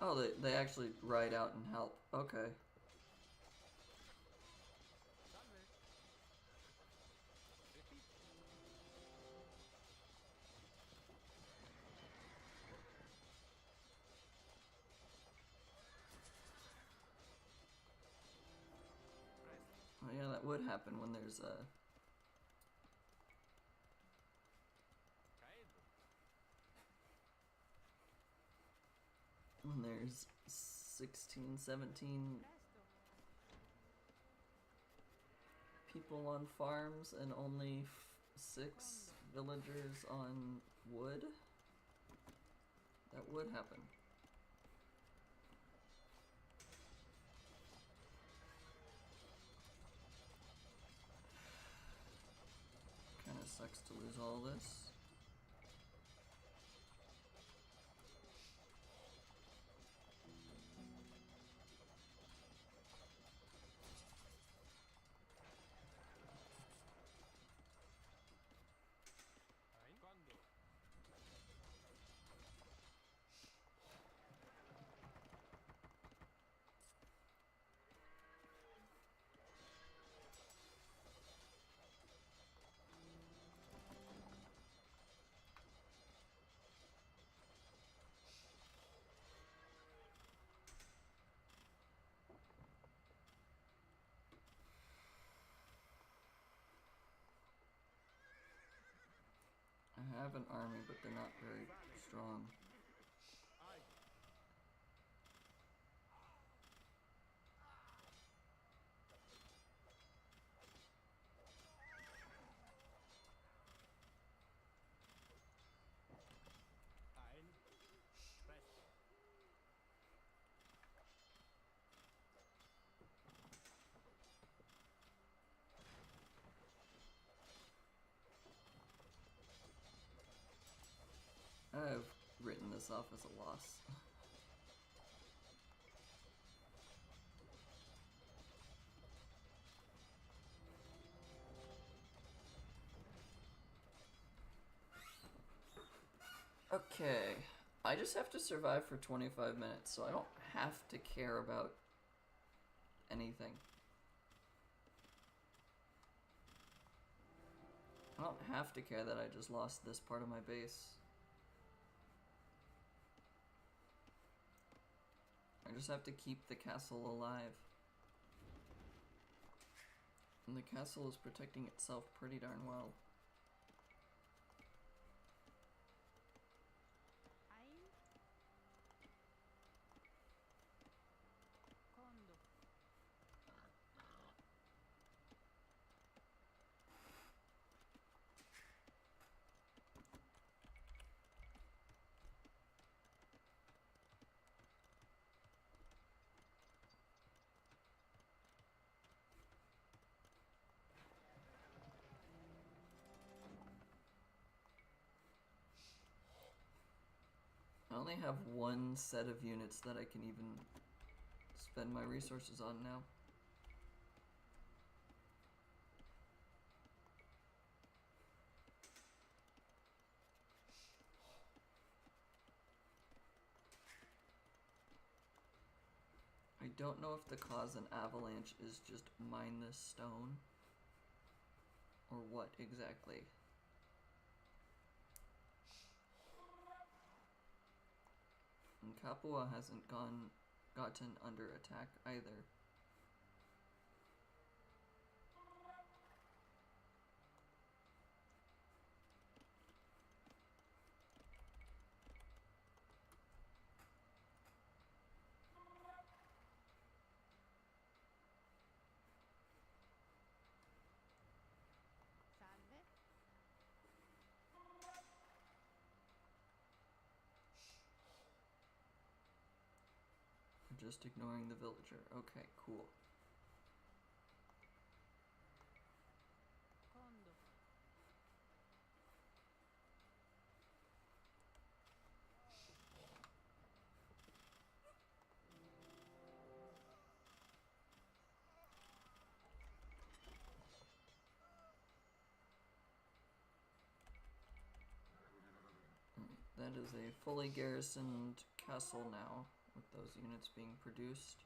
Oh, they actually ride out and help. Okay. Oh yeah, that would happen when there's when there's 16, 17 people on farms and only 6 villagers on wood. That would happen. Kinda sucks to lose all this. I have an army, but they're not very strong. I've written this off as a loss. Okay, I just have to survive for 25 minutes, so I don't have to care about anything. I don't have to care that I just lost this part of my base. I just have to keep the castle alive. And the castle is protecting itself pretty darn well. Condo. I only have one set of units that I can even spend my resources on now. I don't know if the cause an avalanche is just mine this stone, or what exactly. And Capua hasn't gotten under attack either. just ignoring the villager. Okay, cool. Kondo. That is a fully garrisoned castle now, with those units being produced.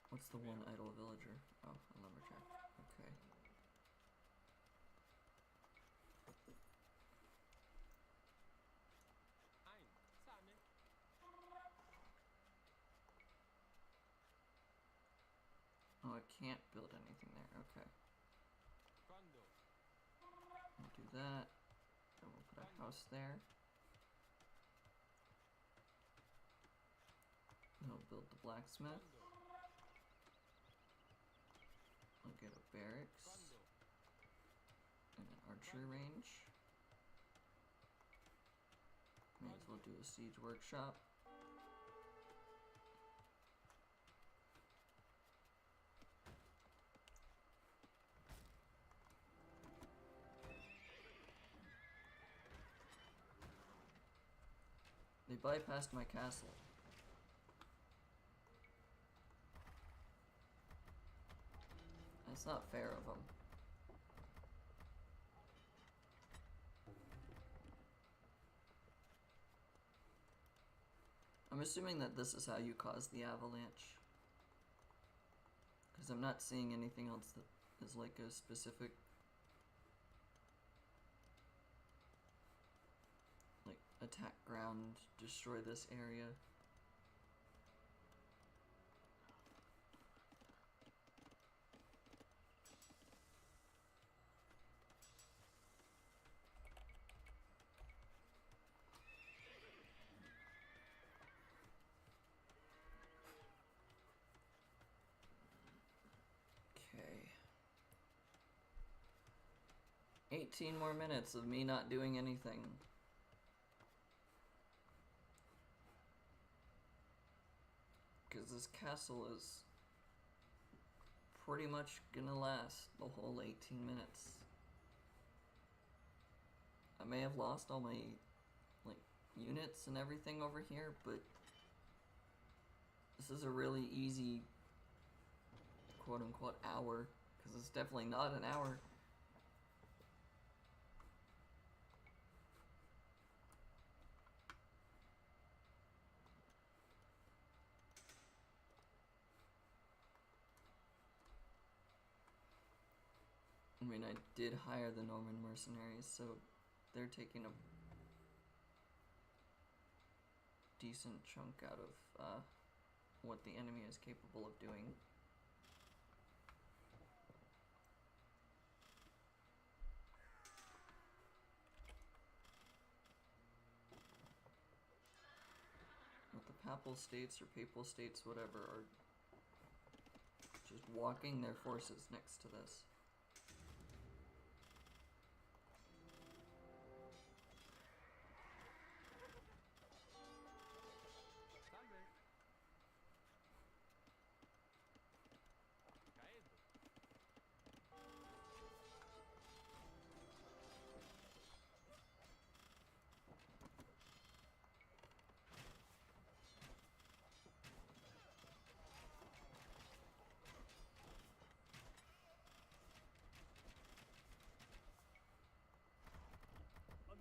What's the one idle villager? Oh, a lumberjack. Okay. Oh, I can't build anything there. Okay. We'll do that. Then we'll put a house there. We'll build the blacksmith. We'll get a barracks. And an archery range. May as well do a siege workshop. They bypassed my castle. That's not fair of them. I'm assuming that this is how you cause the avalanche. Because I'm not seeing anything else that is like a specific... like, attack ground, destroy this area. Okay. 18 more minutes of me not doing anything. Because this castle is pretty much gonna last the whole 18 minutes. I may have lost all my like units and everything over here, but this is a really easy quote-unquote hour, because it's definitely not an hour. I mean, I did hire the Norman mercenaries, so they're taking a decent chunk out of what the enemy is capable of doing. But the papal states or papal states, whatever, are just walking their forces next to this.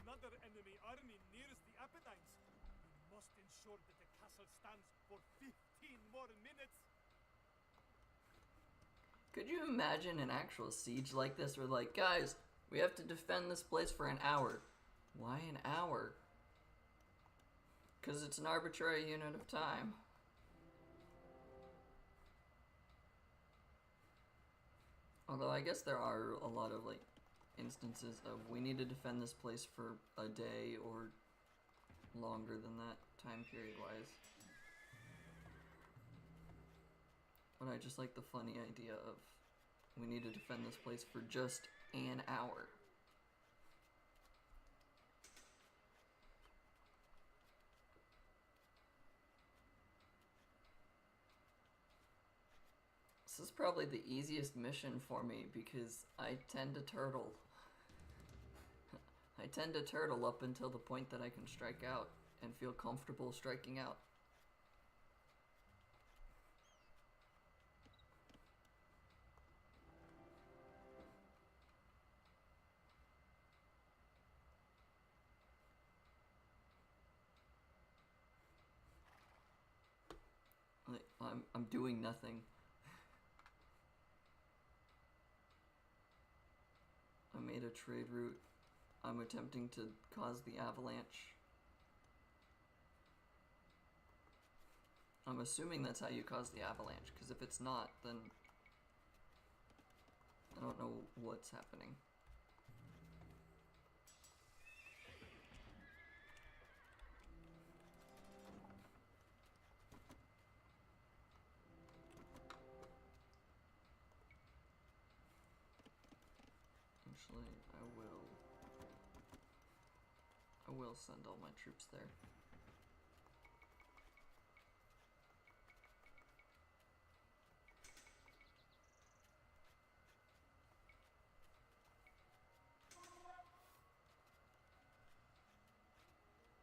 Another enemy army nears the Apennines. We must ensure that the castle stands for 15 more minutes. Could you imagine an actual siege like this where, like, guys, we have to defend this place for an hour. Why an hour? Because it's an arbitrary unit of time. Although I guess there are a lot of, like, instances of we need to defend this place for a day or longer than that time period wise. But I just like the funny idea of we need to defend this place for just an hour. This is probably the easiest mission for me because I tend to turtle. I tend to turtle up until the point that I can strike out and feel comfortable striking out. I'm doing nothing. I made a trade route. I'm attempting to cause the avalanche. I'm assuming that's how you cause the avalanche, because if it's not, then I don't know what's happening. Actually, I will send all my troops there.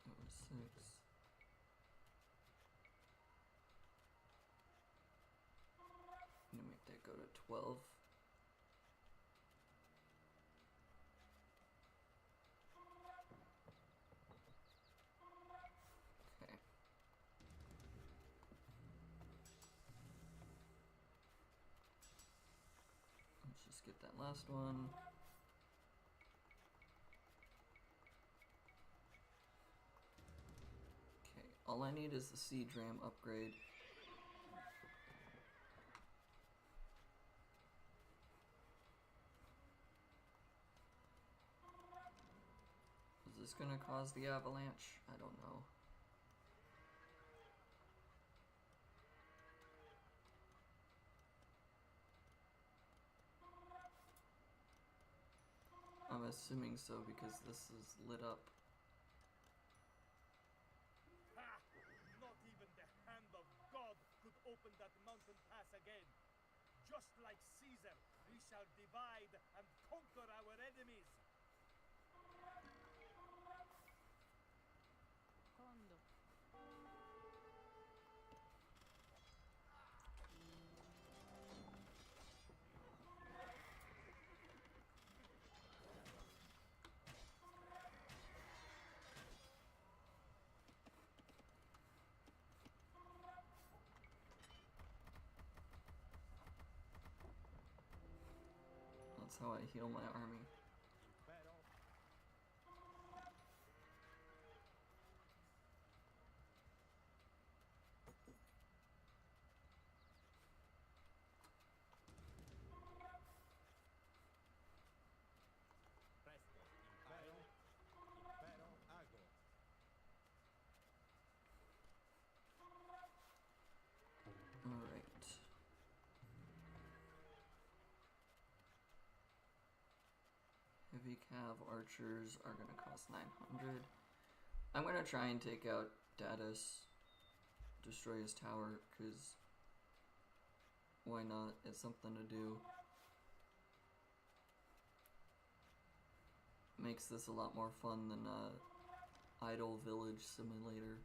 That was 6. I'm gonna make that go to 12. Okay. Let's just get that last one. Okay, all I need is the siege ram upgrade. Is this gonna cause the avalanche? I don't know. I'm assuming so because this is lit up. Ha! Not even the hand of God could open that mountain pass again. Just like Caesar, we shall divide and conquer our enemies. Kondo. That's how I heal my army. Alright. Heavy cav archers are gonna cost 900. I'm gonna try and take out Datus, destroy his tower, because why not? It's something to do. Makes this a lot more fun than Idle Village Simulator.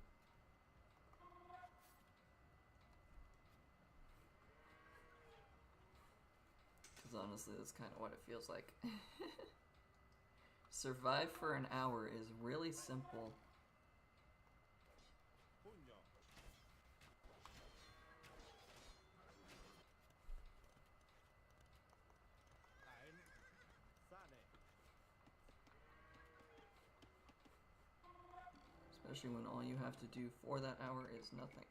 Because honestly, that's kind of what it feels like. Survive for an hour is really simple. Especially when all you have to do for that hour is nothing.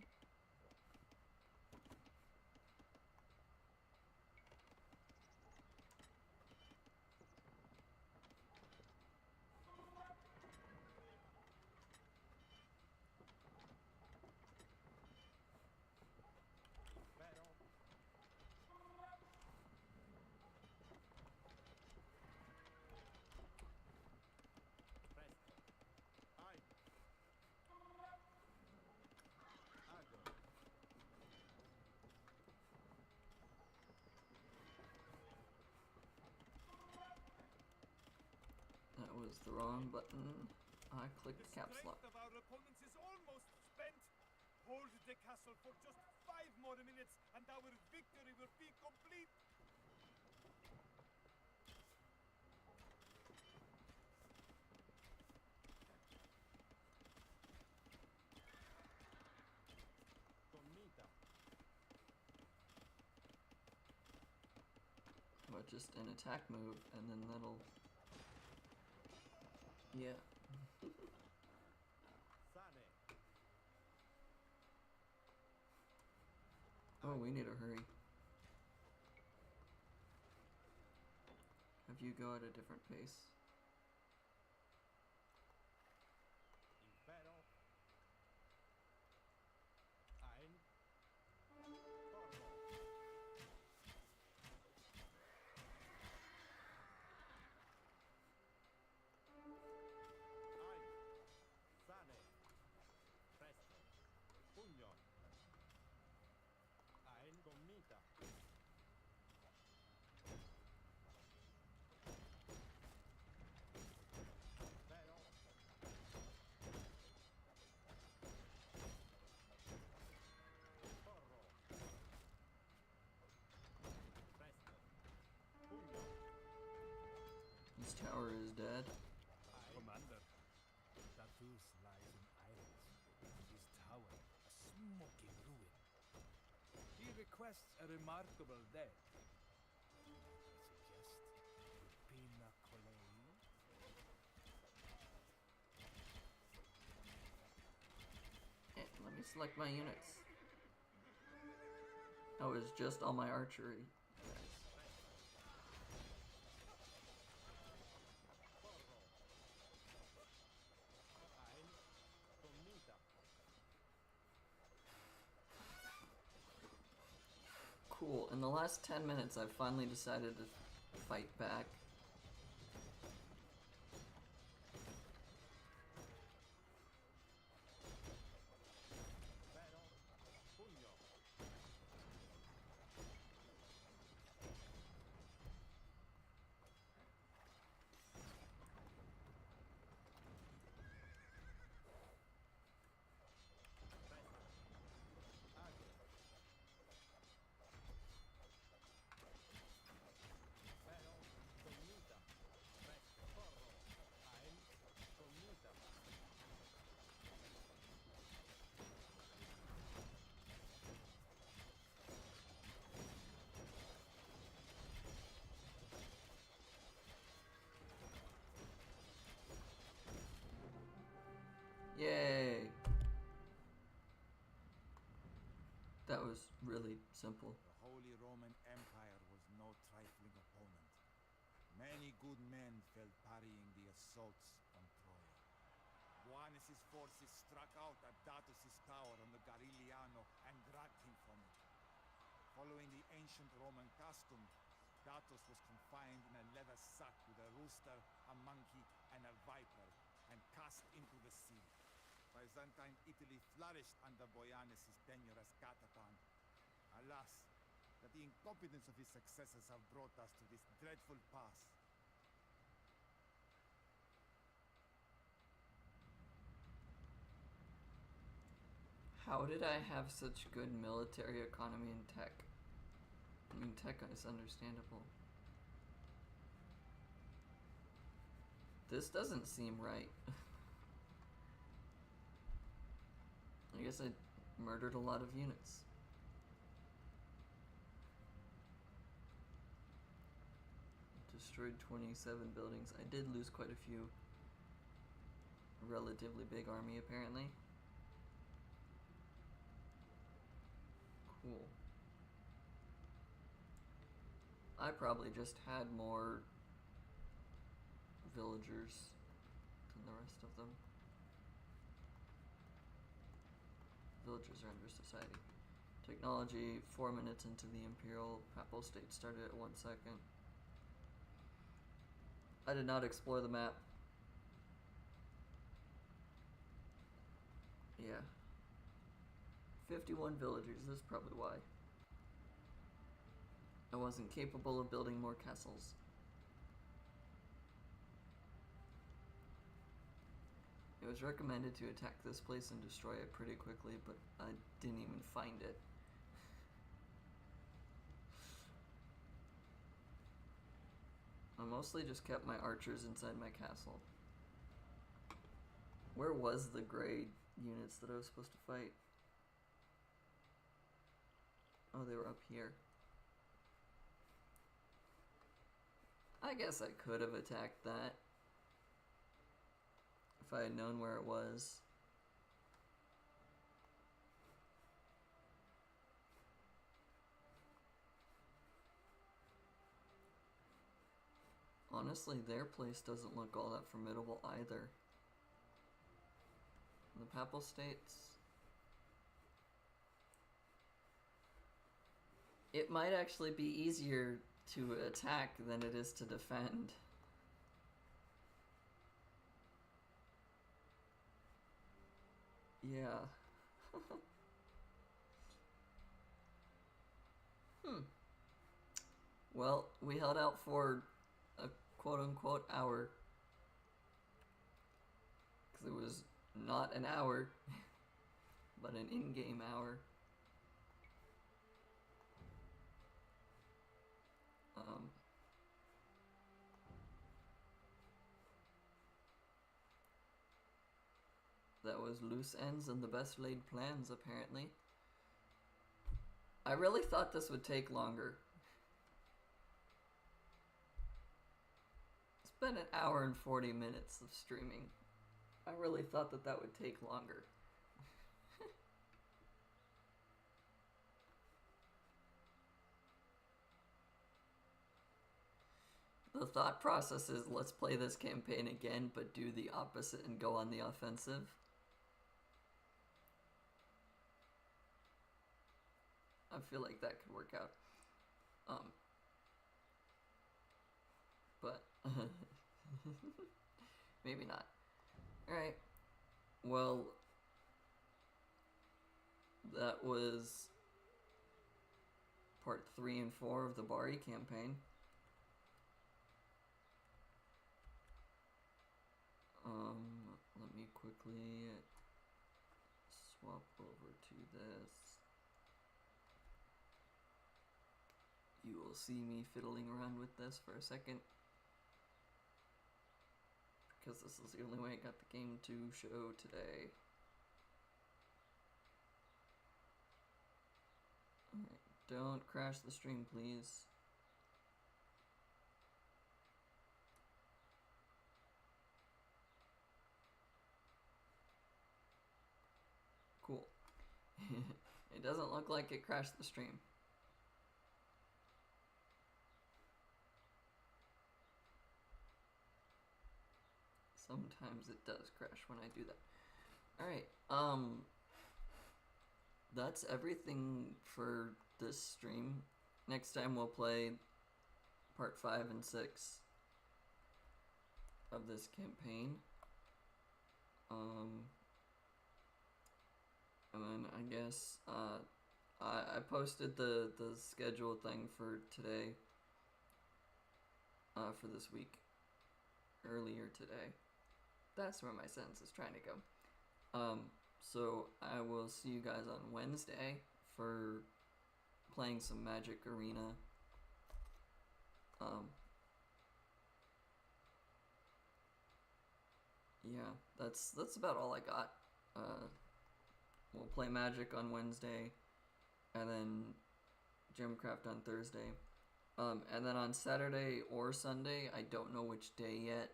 was the wrong button. I clicked The caps lock. strength of our opponents is almost spent. Hold the castle for just 5 more minutes, and our victory will be complete. But just an attack move, and then that'll... Yeah. Oh, we need to hurry. Have you go at a different pace. This tower is dead. Commander, Datus lies in irons. His tower, a smoking ruin. He requests a remarkable death. I suggest pina colada. Let me select my units. That was just all my archery. Cool. In the last 10 minutes, I've finally decided to fight back. Yay! That was really simple. The Holy Roman Empire was no trifling opponent. Many good men fell parrying the assaults on Troia. Boanus' forces struck out at Datus' tower on the Garigliano and dragged him from it. Following the ancient Roman custom, Datus was confined in a leather sack with a rooster, a monkey, and a viper, and cast into the sea. Byzantine Italy flourished under Boanus' tenure as Catapan. Alas, that the incompetence of his successors have brought us to this dreadful pass. How did I have such good military economy and tech? I mean, tech is understandable. This doesn't seem right. I guess I murdered a lot of units. Destroyed 27 buildings. I did lose quite a few. A relatively big army, apparently. Cool. I probably just had more villagers than the rest of them. Villagers are under society. Technology, 4 minutes into the Imperial Papal State started at 1 second. I did not explore the map. Yeah. 51 villagers, that's probably why. I wasn't capable of building more castles. It was recommended to attack this place and destroy it pretty quickly, but I didn't even find it. I mostly just kept my archers inside my castle. Where was the gray units that I was supposed to fight? Oh, they were up here. I guess I could have attacked that if I had known where it was. Honestly, their place doesn't look all that formidable either. The Papal States. It might actually be easier to attack than it is to defend. Yeah. Well, we held out for a quote-unquote hour. Because it was not an hour, but an in-game hour. That was loose ends and the best laid plans, apparently. I really thought this would take longer. It's been an hour and 40 minutes of streaming. I really thought that that would take longer. The thought process is, let's play this campaign again, but do the opposite and go on the offensive. I feel like that could work out. But maybe not. Alright. Well, that was part 3 and 4 of the Bari campaign. Let me quickly swap over to this. You will see me fiddling around with this for a second, because this is the only way I got the game to show today. Alright, don't crash the stream, please. Cool. It doesn't look like it crashed the stream. Sometimes it does crash when I do that. Alright, that's everything for this stream. Next time we'll play part 5 and 6 of this campaign. And then I guess I posted the schedule thing for today, for this week, earlier today. That's where my sentence is trying to go. So I will see you guys on Wednesday for playing some Magic Arena. Yeah, that's about all I got. We'll play Magic on Wednesday, and then Gemcraft on Thursday. And then on Saturday or Sunday, I don't know which day yet,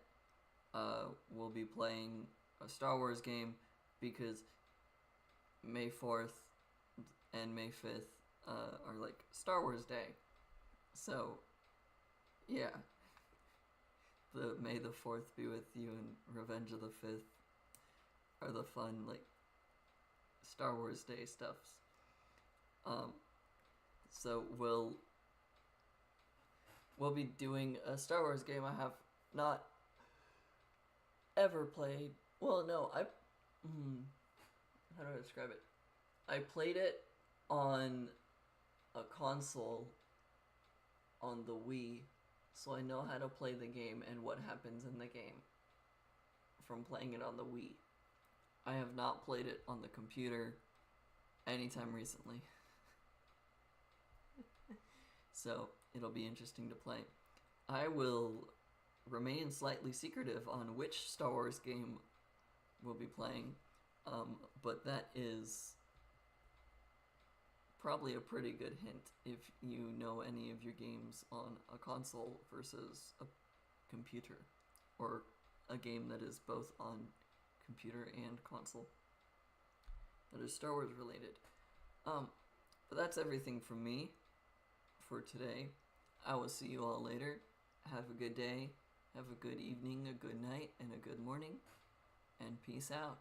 we'll be playing a Star Wars game, because May 4th and May 5th are like Star Wars Day. So, yeah. The May the 4th be with you and Revenge of the 5th are the fun, like, Star Wars Day stuffs. So we'll be doing a Star Wars game I have not ever played. Well, no, how do I describe it? I played it on a console on the Wii, so I know how to play the game and what happens in the game from playing it on the Wii. I have not played it on the computer anytime recently. So it'll be interesting to play. I will remain slightly secretive on which Star Wars game we'll be playing, but that is probably a pretty good hint if you know any of your games on a console versus a computer, or a game that is both on computer and console that is Star Wars related. But that's everything from me for today. I will see you all later. Have a good day, have a good evening, a good night, and a good morning, and peace out.